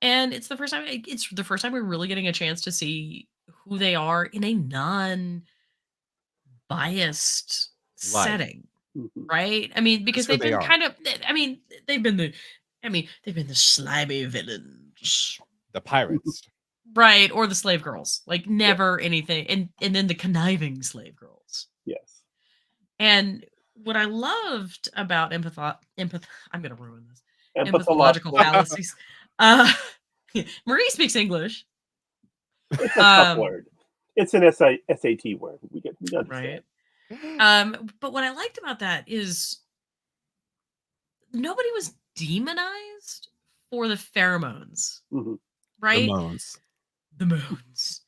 And it's the first time we're really getting a chance to see who they are in a non-biased setting, right? I mean, because they've been they've been the slimy villains, the pirates, right? Or the slave girls, like never anything, and then the conniving slave girls. Yes. And what I loved about I'm gonna ruin this. and mythological fallacies. Marie speaks English. It's a tough word. It's an SAT word. We understand. Right. But what I liked about that is nobody was demonized for the pheromones, right? The moans.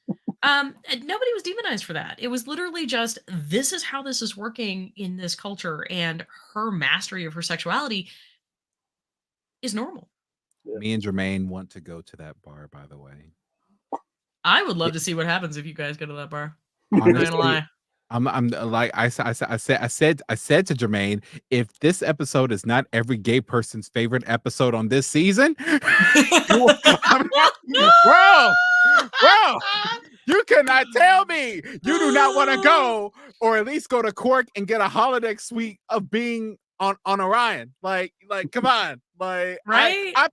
Nobody was demonized for that. It was literally just, this is how this is working in this culture, and her mastery of her sexuality is normal. Yeah. Me and Jermaine want to go to that bar, by the way. I would love to see what happens if you guys go to that bar. Honestly, I'm not gonna lie. I'm like I said to Jermaine, if this episode is not every gay person's favorite episode on this season, bro, you cannot tell me you do not want to go, or at least go to Cork and get a holodeck suite of being on Orion. Like, come on. Like, right? I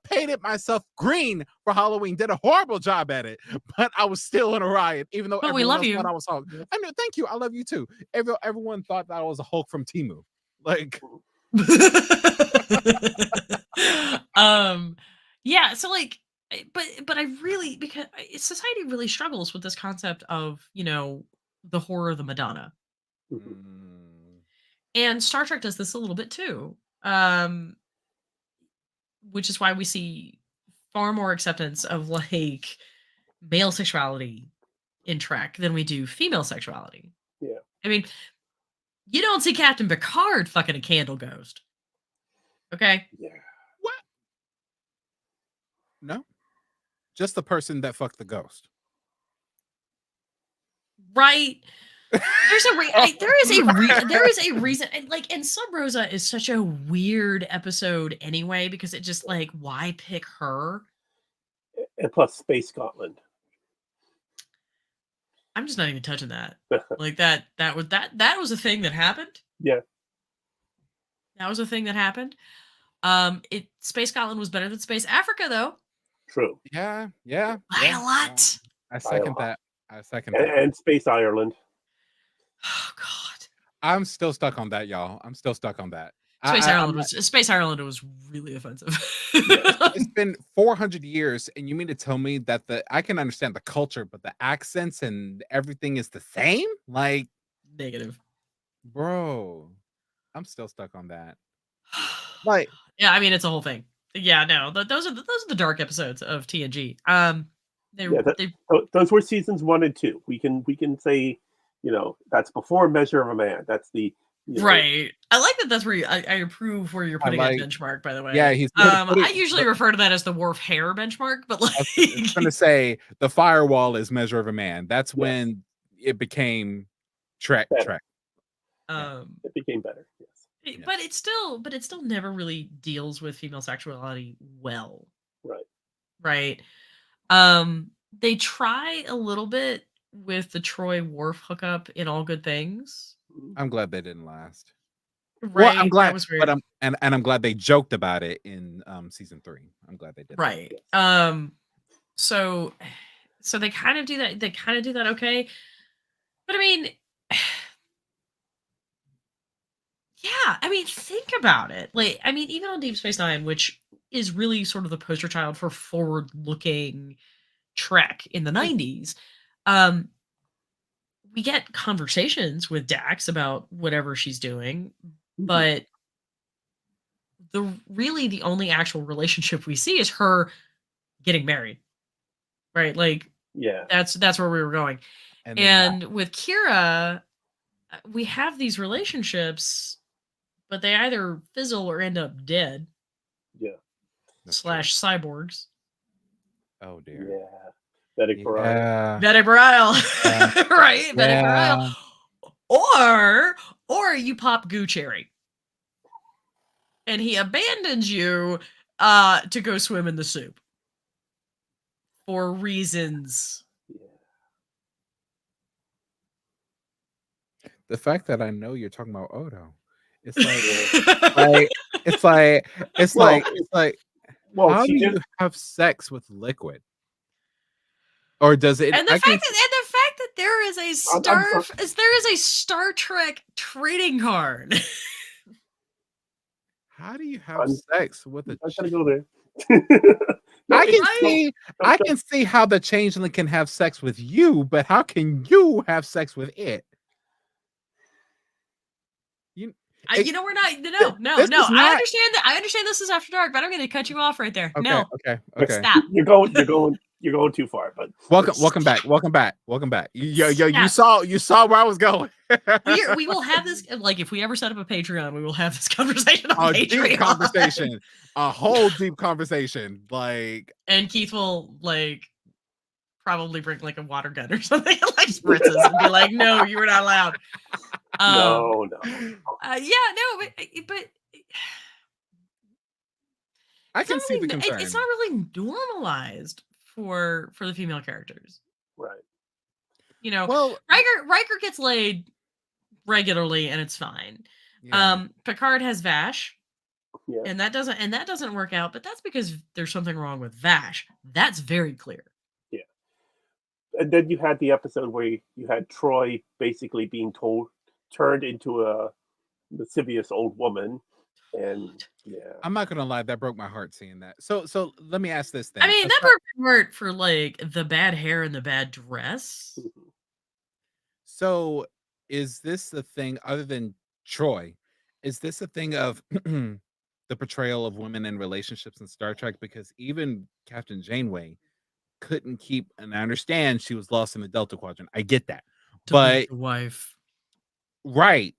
painted myself green for Halloween, did a horrible job at it, but I was still in Orion, even though we love you. thought I was Hulk. I mean, thank you. I love you too. Everyone thought that I was a Hulk from Temu. Like, yeah, so like, but I really, because society really struggles with this concept of, you know, the horror of the Madonna. And Star Trek does this a little bit too. Which is why we see far more acceptance of like male sexuality in Trek than we do female sexuality. Yeah. I mean, you don't see Captain Picard fucking a candle ghost. Okay? Yeah. What? No. Just the person that fucked the ghost. Right. There's a there is a reason, and Sub Rosa is such a weird episode anyway, because it just like, why pick her? And plus Space Scotland. I'm just not even touching that. Like that was a thing that happened. Yeah. That was a thing that happened. Space Scotland was better than Space Africa though. True. Yeah. By a lot. I second that. And Space Ireland. Oh God. I'm still stuck on that, y'all. I'm still stuck on that. Space Ireland was really offensive. It's been 400 years, and you mean to tell me that I can understand the culture, but the accents and everything is the same? Like, negative. Bro, I'm still stuck on that. Like, yeah, I mean, it's a whole thing. Yeah, no, those are the dark episodes of TNG. Those were seasons 1 and 2. We can say, you know, that's before Measure of a Man. That's the right. I like that. That's where I approve where you're putting a benchmark. By the way, yeah, he's. I usually refer to that as the Worf hair benchmark, but like, I was going to say the firewall is Measure of a Man. That's when it became Trek. It became better. Yes. But it still never really deals with female sexuality well. Right. They try a little bit with the Troy Worf hookup in All Good Things. I'm glad they didn't last. Right. Well, I'm glad, that was weird. but I'm glad they joked about it in season 3. I'm glad they did. Right. So they kind of do that. They kind of do that. Okay. But I mean, yeah, I mean, think about it. Like, I mean, even on Deep Space Nine, which is really sort of the poster child for forward-looking Trek in the 90s, we get conversations with Dax about whatever she's doing, but the only actual relationship we see is her getting married, right? Like, yeah, that's where we were going. And with Kira, we have these relationships, but they either fizzle or end up dead. Yeah. /cyborgs. Oh dear. Yeah. Betty Bareil. Betty Bareil. Right. Betty Bareil. Or you pop Goo Cherry. And he abandons you to go swim in the soup. For reasons. Yeah. The fact that I know you're talking about Odo. It's like well, how do you have sex with liquid? Or does it? And the fact that there is a Star Trek trading card. How do you have I'm sex with a not gonna chick? go there. No, I can Right? see I can see how the changeling can have sex with you, but how can you have sex with it? You it, You know, we're not. th- No. this is I not understand that. I understand this is after dark, but I'm going to cut you off right there. okay, No, okay, okay. stop. You're going too far, but Welcome back. Welcome back. Welcome back. You Stop. saw where I was going. We will have this. Like, if we ever set up a Patreon, we will have this conversation on A deep Patreon. conversation. A whole deep conversation. Like And Keith will like probably bring like a water gun or something, and, like spritzes, and be like, "No, you were not allowed." no. Yeah, no, but I it's not can see the really. concern. It's not really normalized for the female characters. Right. You know, Well, Riker gets laid regularly, and it's fine. yeah. Picard has Vash, Yeah. and that doesn't work out. But that's because there's something wrong with Vash. That's very clear. Yeah. And then you had the episode where you had Troy basically being turned into a lascivious old woman, and yeah. I'm not gonna lie, that broke my heart seeing that. So let me ask this then. I mean, that broke my heart for like the bad hair and the bad dress. So is this the thing other than Troy? Is this a thing of the portrayal of women in relationships in Star Trek? Because even Captain Janeway couldn't keep, and I understand she was lost in the Delta Quadrant. I get that. To But beat your wife. right,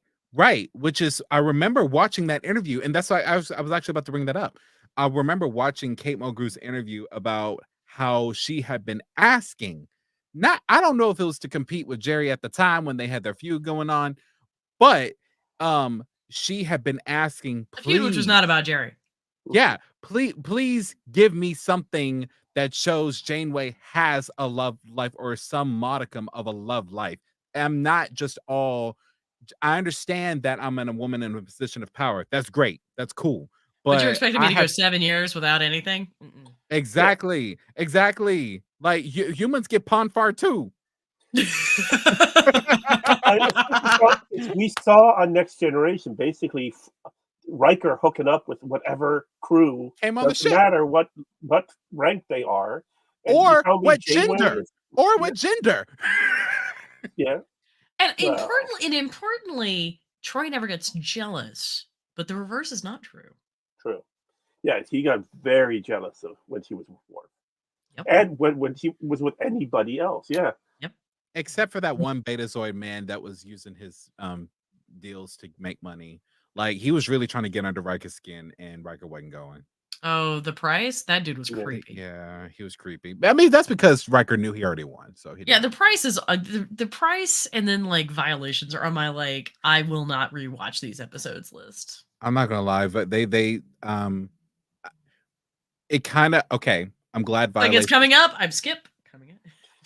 which is I remember watching that interview, and that's why I was actually about to bring that up. I remember watching Kate Mulgrew's interview about how she had been asking, not I don't know if it was to compete with Jerry at the time when they had their feud going on, but she had been asking, A feud which was not about Jerry. yeah, please give me something that shows Janeway has a love life or some modicum of a love life. I'm not just all I understand that I'm a woman in a position of power. That's great. That's cool. But you're But expecting me to go 7 years without anything? exactly. Like humans get pawned far too. We saw on Next Generation basically Riker hooking up with whatever crew came on the doesn't ship. matter what rank they are, or what gender, gender. Yeah. And importantly, Troy never gets jealous, but the reverse is not true. True. Yeah, he got very jealous of when she was with Worf. Yep. And when she was with anybody else, yeah. Yep. Except for that one Betazoid man that was using his deals to make money. Like he was really trying to get under Riker's skin, and Riker wasn't going. Oh, the price? That dude was creepy. Yeah, he was creepy. I mean, that's because Riker knew he already won. So he the price is the price, and then like violations are on my like I will not rewatch these episodes list. I'm not gonna lie, but they it kind of okay. I'm glad like it's coming up. I'm skip coming up.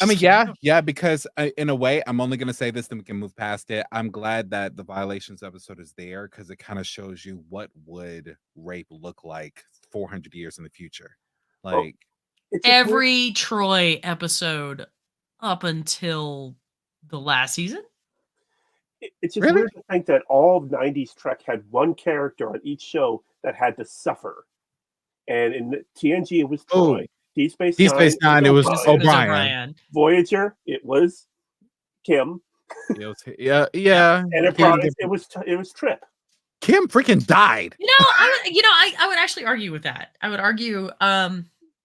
I mean, yeah, because in a way, I'm only going to say this, then we can move past it. I'm glad that the violations episode is there because it kind of shows you what would rape look like 400 years in the future. Like every Troy episode up until the last season. It's just weird to think that all of 90s Trek had one character on each show that had to suffer. And in TNG, it was Troy. Deep Space Nine, it was O'Brien. Voyager, it was Kim. Yeah. Enterprise, it was Trip. Kim freaking died. I would actually argue with that. I would argue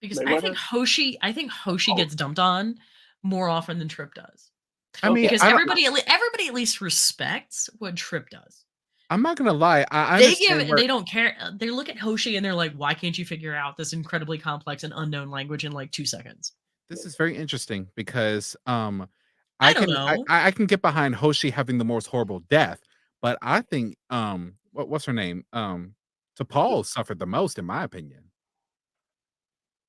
because I think Hoshi gets dumped on more often than Trip does. I mean, because everybody at least respects what Trip does. I'm not gonna lie. They don't care. They look at Hoshi and they're like, "Why can't you figure out this incredibly complex and unknown language in like 2 seconds?" This is very interesting because I can get behind Hoshi having the most horrible death, but I think what's her name? T'Pol suffered the most, in my opinion.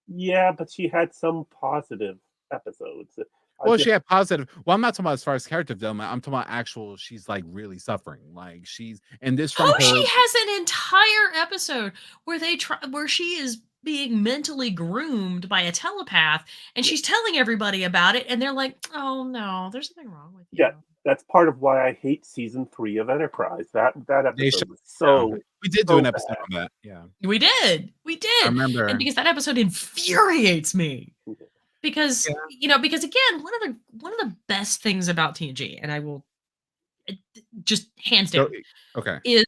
Yeah, but she had some positive episodes. Well, she had positive. Well, I'm not talking about as far as character development. I'm talking about actual. She's like really suffering. Like she's and this. She has an entire episode where she is being mentally groomed by a telepath, and she's telling everybody about it, and they're like, "Oh no, there's something wrong with you." Yeah, That's part of why I hate season 3 of Enterprise. That They shut episode was it down. so We did do an so episode bad. on that. Yeah. We did. I And remember. because that episode infuriates me. Because Yeah. because again, one of the best things about TNG, and I will just hands down, Okay. is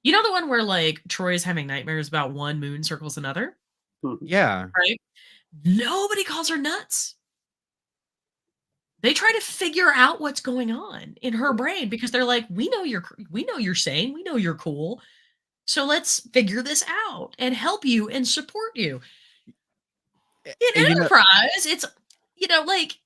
the one where like Troy is having nightmares about one moon circles another, Yeah. right? Nobody calls her nuts. They try to figure out what's going on in her brain because they're like, we know you're sane, we know you're cool. So let's figure this out and help you and support you. In Enterprise, it's like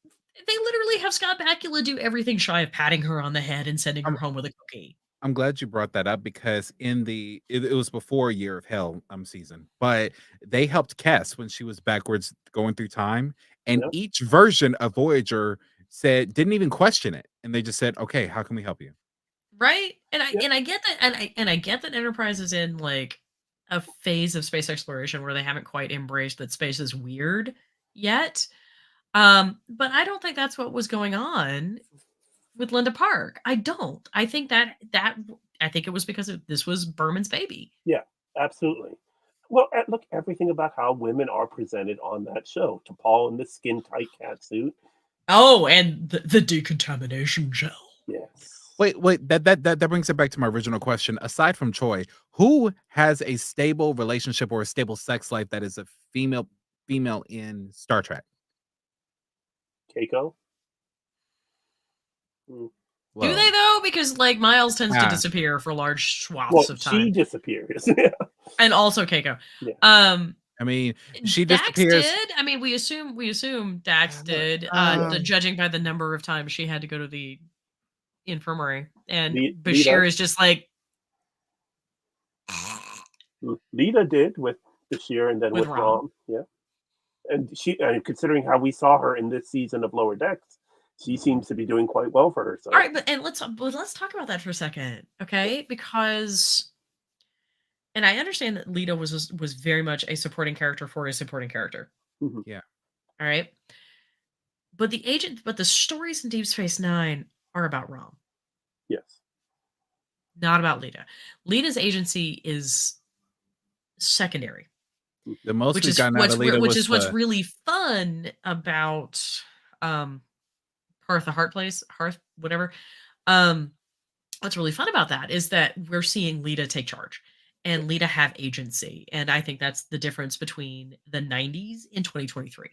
they literally have Scott Bakula do everything shy of patting her on the head and sending her home with a cookie. I'm glad you brought that up because it was before Year of Hell season, but they helped Kess when she was backwards going through time, and each version of Voyager didn't even question it, and they just said, "Okay, how can we help you?" Right? And I get that, and I get that Enterprise is in like a phase of space exploration where they haven't quite embraced that space is weird yet. But I don't think that's what was going on with Linda Park. I don't. I think I think it was because this was Berman's baby. Yeah, absolutely. Well, look, everything about how women are presented on that show. T'Pol in the skin tight catsuit. Oh, and the decontamination gel. Yes. Wait. That brings it back to my original question. Aside from Troy, who has a stable relationship or a stable sex life that is a female in Star Trek? Keiko. Do they though? Because like Miles tends to disappear for large swaths of time. She disappears. And also Keiko. Yeah. I mean, she Dax disappears. did. I mean, we assume Dax did. Judging by the number of times she had to go to the infirmary, and Bashir is just like. Lita did with Bashir and then with Rom. Yeah, and considering how we saw her in this season of Lower Decks, she seems to be doing quite well for herself. All right, but let's talk about that for a second, okay? Because. And I understand that Lita was very much a supporting character for a supporting character. Yeah. All right. But the stories in Deep Space Nine are about Rom. Yes. Not about Lita. Lita's agency is secondary. The most which is what's really fun about Hearth, the Heart Place, Hearth, whatever. What's really fun about that is that we're seeing Lita take charge. And Lita have agency. And I think that's the difference between the 90s and 2023.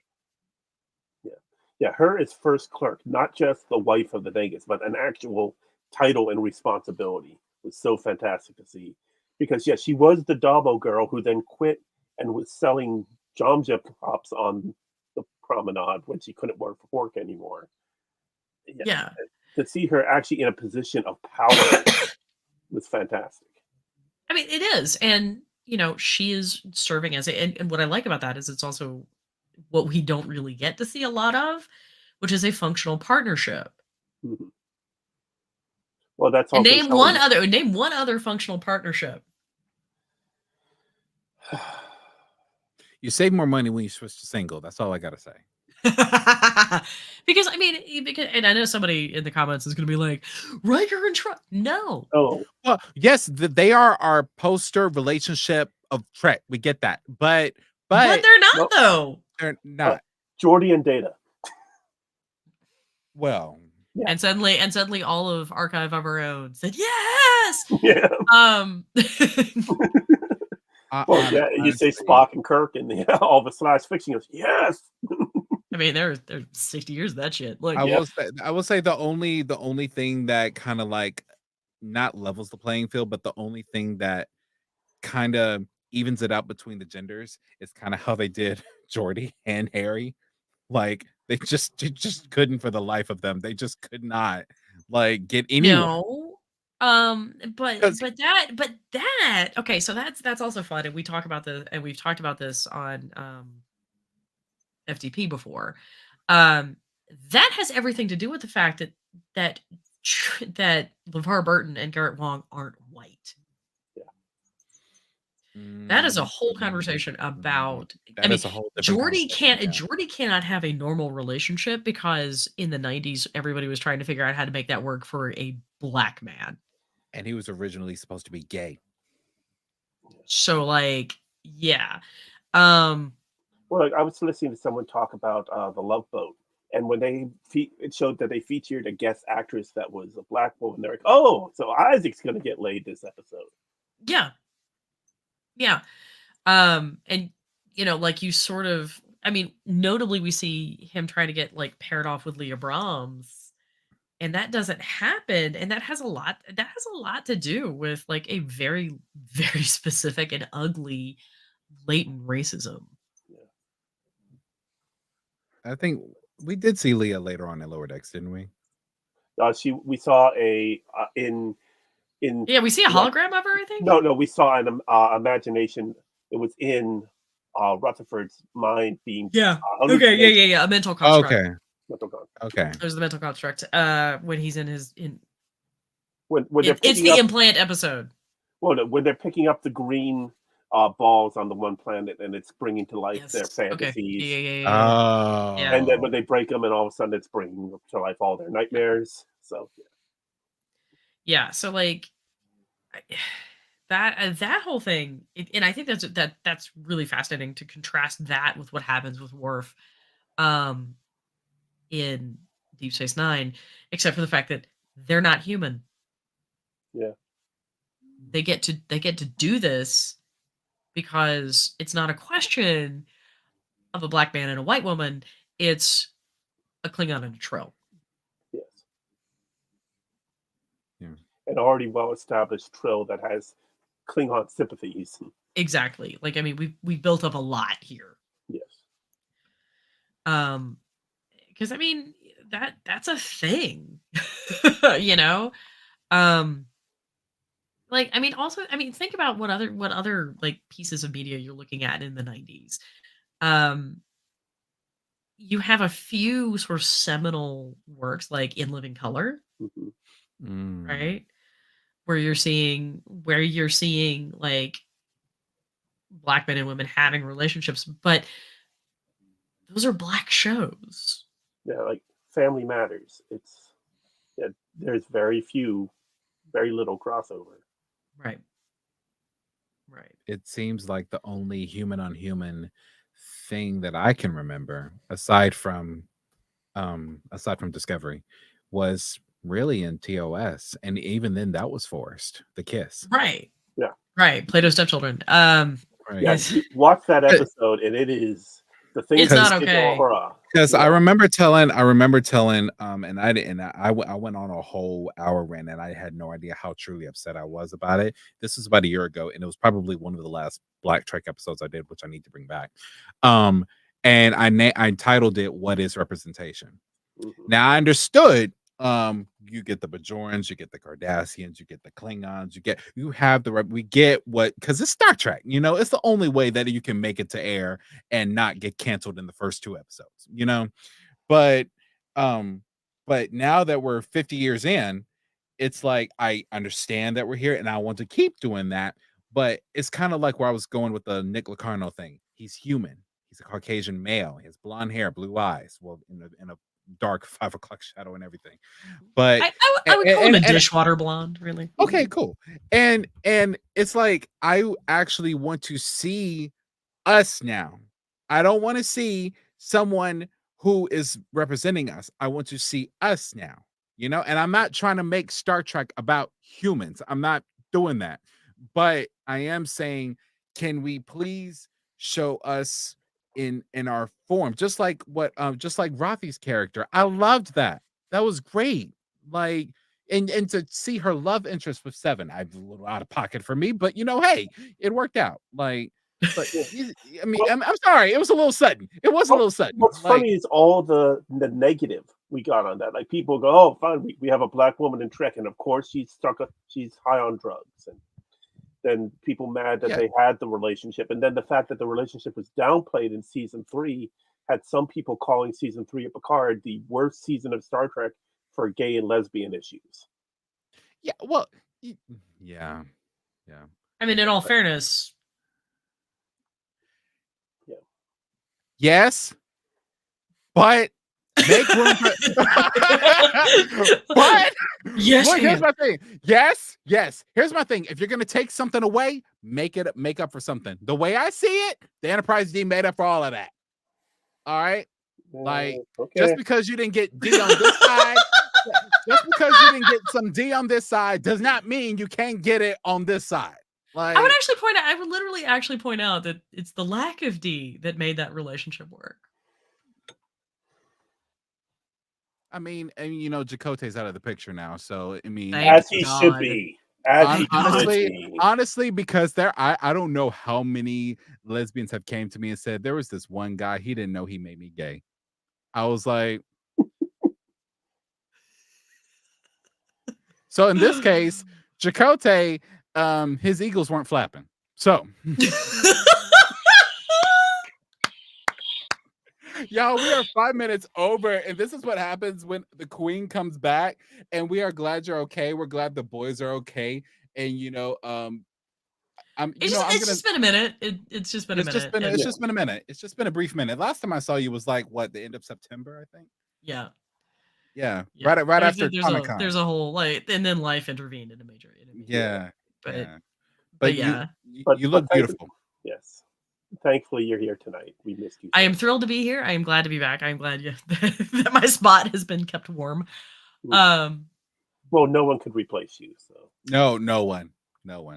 Yeah, her as first clerk, not just the wife of the Vegas, but an actual title and responsibility was so fantastic to see. Because, yes, she was the Dabo girl who then quit and was selling Jamja props on the promenade when she couldn't work anymore. Yeah. To see her actually in a position of power was fantastic. I mean, it is. And, she is serving as and what I like about that is it's also what we don't really get to see a lot of, which is a functional partnership. Mm-hmm. Well, that's also name one other functional partnership. You save more money when you switch to single. That's all I gotta say. Because and I know somebody in the comments is going to be like, Riker and Trek. No. Oh, well, yes, they are our poster relationship of Trek. We get that, but they're not though. They're not. Geordi and Data. Well, yeah. And suddenly, all of Archive of Our Own said yes. Yeah. Well, yeah, you say Spock and Kirk, and all the slash fiction goes yes. I mean, there's 60 years of that shit. Look, I will say the only thing that kind of like not levels the playing field, but the only thing that kind of evens it out between the genders is kind of how they did Geordi and Harry. Like they just couldn't for the life of them. They just could not like get anyone. No. But that okay, so that's also fun, and we've talked about this on FTP before. That has everything to do with the fact that LeVar Burton and Garrett Wang aren't white. Yeah. That is a whole conversation about. That is a whole different Jordy cannot have a normal relationship because in the 90s everybody was trying to figure out how to make that work for a black man. And he was originally supposed to be gay. So like, yeah. Well, like, I was listening to someone talk about the Love Boat, and when it showed that they featured a guest actress that was a black woman, they're like, "Oh, so Isaac's gonna get laid this episode." Yeah. Yeah. And you know, like you sort of, I mean, notably we see him trying to get like paired off with Leah Brahms, and that doesn't happen, and that has a lot to do with like a very, very specific and ugly latent racism. I think we did see Leah later on in Lower Decks, didn't we? We saw in Yeah, we see a hologram of her, I think. No, we saw an imagination. It was in Rutherford's mind being Okay, yeah, a mental construct. Okay. Mental construct. Okay. There's the mental construct. When he's in his when it's the implant episode. Well, when they're picking up the green balls on the one planet and it's bringing to life their fantasies. Okay. Yeah. And then when they break them, and all of a sudden it's bringing to life all their nightmares. So yeah. So like that whole thing, and I think that's really fascinating to contrast that with what happens with Worf, in Deep Space Nine, except for the fact that they're not human. Yeah. They get to do this because it's not a question of a black man and a white woman. It's a Klingon and a Trill. Yes. Yeah. An already well-established Trill that has Klingon sympathies. Exactly. Like, I mean, we built up a lot here. Yes. Because I mean that's a thing, you know. Like, I mean, also, I mean, think about what other like pieces of media you're looking at in the 90s. You have a few sort of seminal works like In Living Color, right? Where you're seeing like black men and women having relationships, but those are black shows. Yeah, like Family Matters. There's very little crossover. Right. It seems like the only human on human thing that I can remember, aside from Discovery, was really in TOS, and even then that was forced. The kiss. Right. Yeah. Right. Plato's Stepchildren. Right. Yes. Watch that episode, and it is the thing. It's not okay. Because I remember telling, and I went on a whole hour rant, and I had no idea how truly upset I was about it. This was about a year ago, and it was probably one of the last Black Trek episodes I did, which I need to bring back. And I titled it "What is Representation?" Now I understood. You get the Bajorans, you get the Cardassians, you get the Klingons, we get what, because it's Star Trek, you know, it's the only way that you can make it to air and not get canceled in the first 2 episodes, you know. But now that we're 50 years in, it's like I understand that we're here and I want to keep doing that, but it's kind of like where I was going with the Nick Locarno thing. He's human. He's a Caucasian male. He has blonde hair, blue eyes. Well, in a dark 5 o'clock shadow and everything, but I would call him a dishwater blonde, really. Okay, cool. And it's like I actually want to see us now. I don't want to see someone who is representing us. I want to see us now, you know. And I'm not trying to make Star Trek about humans. I'm not doing that, but I am saying, can we please show us in our form, just like Rothy's character. I loved that. That was great. Like, and to see her love interest with Seven, a little out of pocket for me, but you know, hey, it worked out. Like, but I mean, I'm sorry, it was a little sudden. It was a little sudden. What's funny is all the negative we got on that. Like, people go, "Oh, fine, we have a black woman in Trek, and of course she's high on drugs," and then people mad that they had the relationship, and then the fact that the relationship was downplayed in season 3 had some people calling season 3 of Picard the worst season of Star Trek for gay and lesbian issues. Yeah, well, yeah. I mean, in all fairness, Yes, but make room for but Yes, look, here's and. my thing. Yes. Here's my thing. If you're gonna take something away, make up for something. The way I see it, the Enterprise D made up for all of that. All right. Like, Okay. just because you didn't get D on this side, just because you didn't get some D on this side does not mean you can't get it on this side. Like, I would literally actually point out that it's the lack of D that made that relationship work. I mean, and you know, Jacote's out of the picture now, so I mean, As he God. should be. As he honestly, should be. honestly, because I don't know how many lesbians have came to me and said there was this one guy, he didn't know he made me gay. I was like, so in this case, Jacote, his eagles weren't flapping. So y'all, we are 5 minutes over, and this is what happens when the queen comes back. And we are glad you're okay. We're glad the boys are okay. And you know, It's just been a minute. It's just been a minute. It's just been a minute. It's just been a brief minute. Last time I saw you was like what, the end of September, I think. Yeah. Right after Comic-Con. There's a whole and then life intervened in a major But yeah. You look beautiful. Yes. Thankfully, you're here tonight. We missed you. I am thrilled to be here. I am glad to be back. I am glad that my spot has been kept warm. Well, no one could replace you. So no one. No,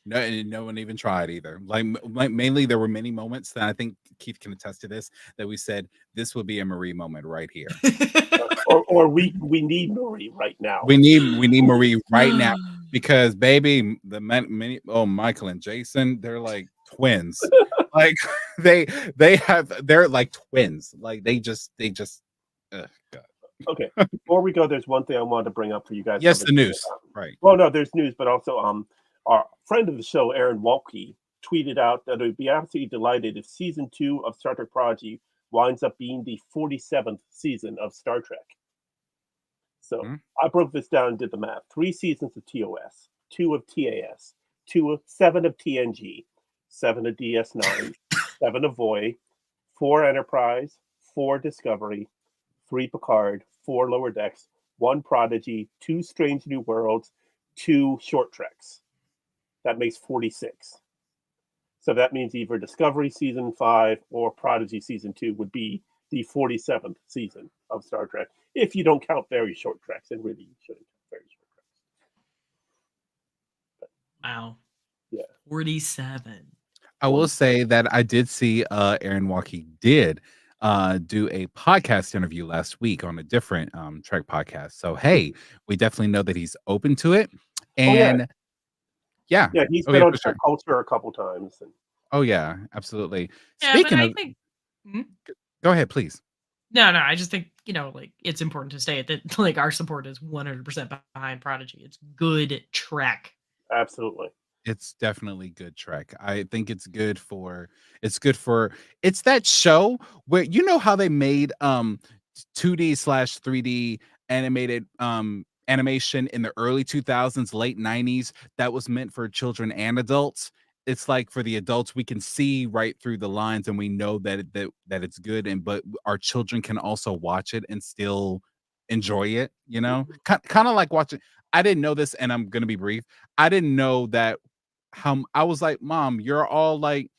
no one even tried either. Like mainly, there were many moments that I think Keith can attest to this, that we said this would be a Marie moment right here, or we need Marie right now. We need Marie right now, because baby, Michael and Jason, they're like twins. Like they're like twins. Like they just God. Okay. Before we go, there's one thing I wanted to bring up for you guys. Yes, the news. Right. Well, no, there's news, but also our friend of the show, Aaron Walke, tweeted out that it would be absolutely delighted if season 2 of Star Trek Prodigy winds up being the 47th season of Star Trek. So I broke this down and did the math. 3 seasons of TOS, 2 of TAS, 7 of TNG, 7 of DS9, 7 of Voy, 4 Enterprise, 4 Discovery, 3 Picard, 4 Lower Decks, 1 Prodigy, 2 Strange New Worlds, 2 Short Treks. That makes 46. So that means either Discovery Season 5 or Prodigy Season 2 would be the 47th season of Star Trek, if you don't count very short treks, and really you shouldn't count very short treks. Wow. Yeah. 47. I will say that I did see Aaron Walke did do a podcast interview last week on a different Trek podcast. So hey, we definitely know that he's open to it. And yeah, he's been on Trek Culture a couple times. Oh yeah, absolutely. Yeah, Speaking but of, go ahead, please. No, I just think, like, it's important to state that, like, our support is 100% behind Prodigy. It's good Trek. Absolutely. It's definitely good Trek. I think it's good for it's that show where, you know how they made 2D/3D animated animation in the early 2000s, late 90s, that was meant for children and adults. It's like for the adults, we can see right through the lines and we know that it's good, but our children can also watch it and still enjoy it, you know? Kind of like watching. I didn't know this, and I'm gonna be brief. I didn't know that I was like, Mom, you're all like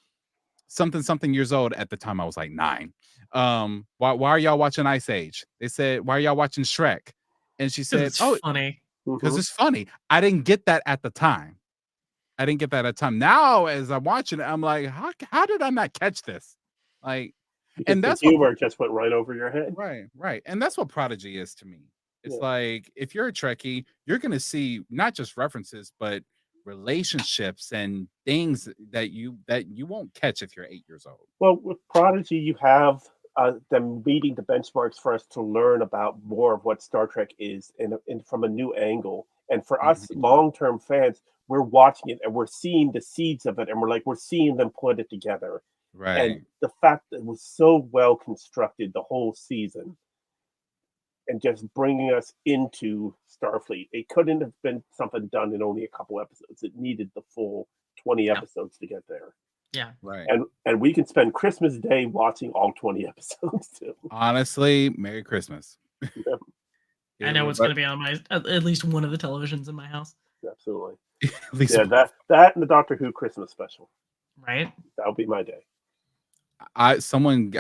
something years old. At the time I was like 9. Why are y'all watching Ice Age? They said, why are y'all watching Shrek? And she said, it's funny. Because it's funny. I didn't get that at the time. Now, as I'm watching it, I'm like, how did I not catch this? Like, because and that's the humor just went right over your head. Right. And that's what Prodigy is to me. It's like, if you're a Trekkie, you're gonna see not just references, but relationships and things that you won't catch if you're 8 years old. Well, with Prodigy, you have them meeting the benchmarks for us to learn about more of what Star Trek is, and from a new angle. And for us long-term fans, we're watching it and we're seeing the seeds of it, and we're seeing them put it together. Right. And the fact that it was so well constructed the whole season, and just bringing us into Starfleet, it couldn't have been something done in only a couple episodes. It needed the full 20 episodes to get there. Yeah. Right. And we can spend Christmas Day watching all 20 episodes too. Honestly, Merry Christmas. Yep, I know it's going to be on my at least one of the televisions in my house. absolutely. At least Yeah, that and the Doctor Who Christmas special. Right. That'll be my day. someone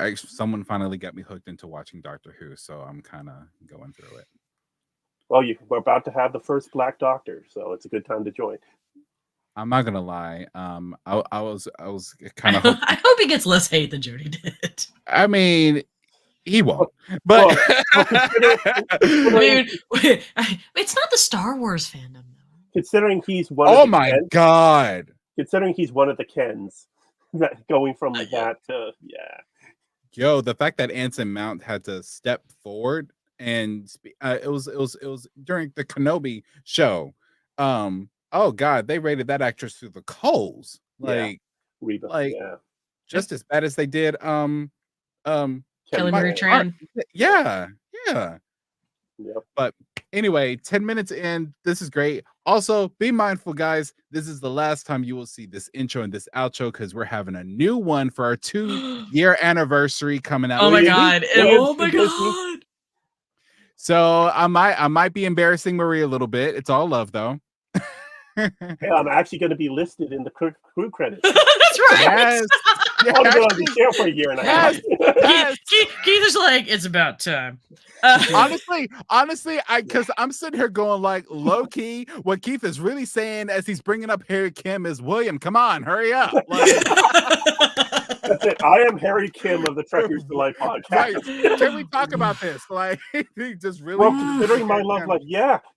finally got me hooked into watching Doctor Who, so I'm kind of going through it. Well, we're about to have the first Black Doctor, so it's a good time to join. I'm not gonna lie. I was kind of. I hope he gets less hate than Jodie did. I mean, he won't. But Dude, it's not the Star Wars fandom though. Considering he's one. Oh my God! Considering he's one of the Kens, going from that to Yo, the fact that Anson Mount had to step forward and it was during the Kenobi show. Oh God, they rated that actress through the coals. Like, Reba, just as bad as they did. Kelly Marie Tran. Yeah. Yep. But anyway, 10 minutes in, this is great. Also, be mindful, guys. This is the last time you will see this intro and this outro because we're having a new one for our 2-year anniversary coming out. Oh my God! Oh my God! So I might be embarrassing Marie a little bit. It's all love, though. Hey, I'm actually going to be listed in the crew credits. That's right. Yes. I'm going to be here for a year and a half. Yes. Keith is like, it's about time. Honestly, because I'm sitting here going like, low key, what Keith is really saying as he's bringing up Harry Kim is, William, come on, hurry up. Like, that's it. I am Harry Kim of the Trekkers Delight podcast. Right. Can we talk about this? Like, he just really. Well, considering my love life,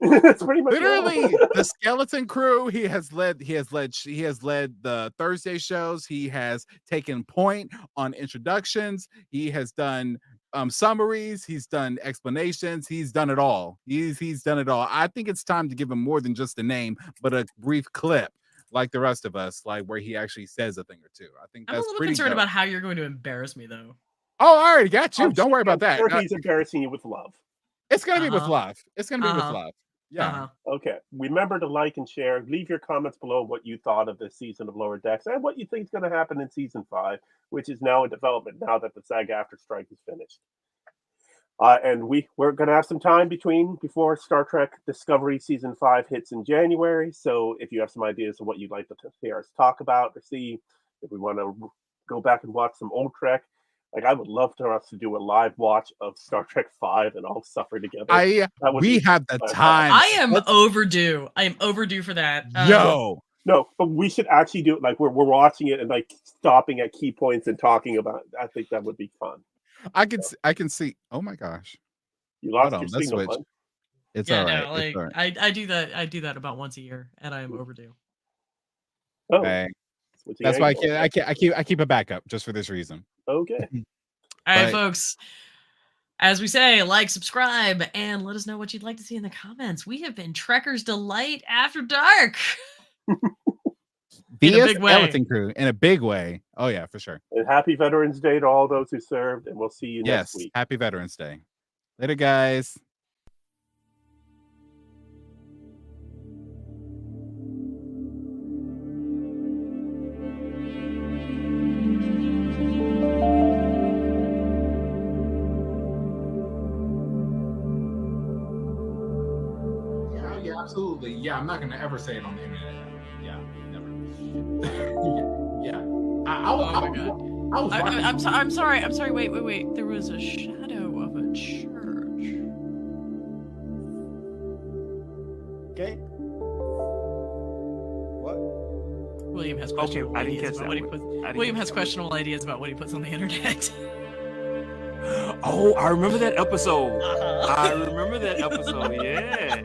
it's pretty much literally the skeleton crew. He has led the Thursday shows. He has taken point on introductions. He has done summaries. He's done explanations. He's done it all. He's done it all. I think it's time to give him more than just a name, but a brief clip. Like the rest of us, like where he actually says a thing or two. I think that's I'm a little concerned about how you're going to embarrass me, though. Oh, I already got you. Don't worry about that. Sure, he's embarrassing you with love. It's gonna be with love. It's gonna be with love. Yeah. Okay. Remember to like and share. Leave your comments below what you thought of this season of Lower Decks and what you think is going to happen in season 5, which is now in development now that the SAG-AFTRA strike is finished. And we're going to have some time before Star Trek Discovery Season 5 hits in January. So if you have some ideas of what you'd like to hear us talk about or see, if we want to go back and watch some old Trek, like I would love for us to do a live watch of Star Trek 5 and all suffer together. We have the time. I am overdue. I am overdue for that. No, but we should actually do it like we're watching it and like stopping at key points and talking about it. I think that would be fun. I can see. Oh my gosh, you lost your signal. Bud. It's all right. No, like, all right. I do that. I do that about once a year, and I am overdue. Oh, okay. That's why I keep a backup just for this reason. Okay. All right, folks. As we say, like, subscribe, and let us know what you'd like to see in the comments. We have been Trekkers Delight After Dark. In a big way. Skeleton crew in a big way. Oh yeah, for sure. And happy Veterans Day to all those who served, and we'll see you next week. Happy Veterans Day. Later, guys. Yeah, absolutely. Yeah, I'm not gonna ever say it on the internet. Yeah, never. I'm sorry. Wait. There was a shadow of a church. Okay. What? William has questionable ideas about what he puts. William has questionable ideas about what he puts on the internet. Oh, I remember that episode. I remember that episode. Yeah.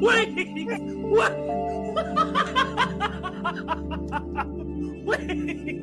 Wait. What? Wait.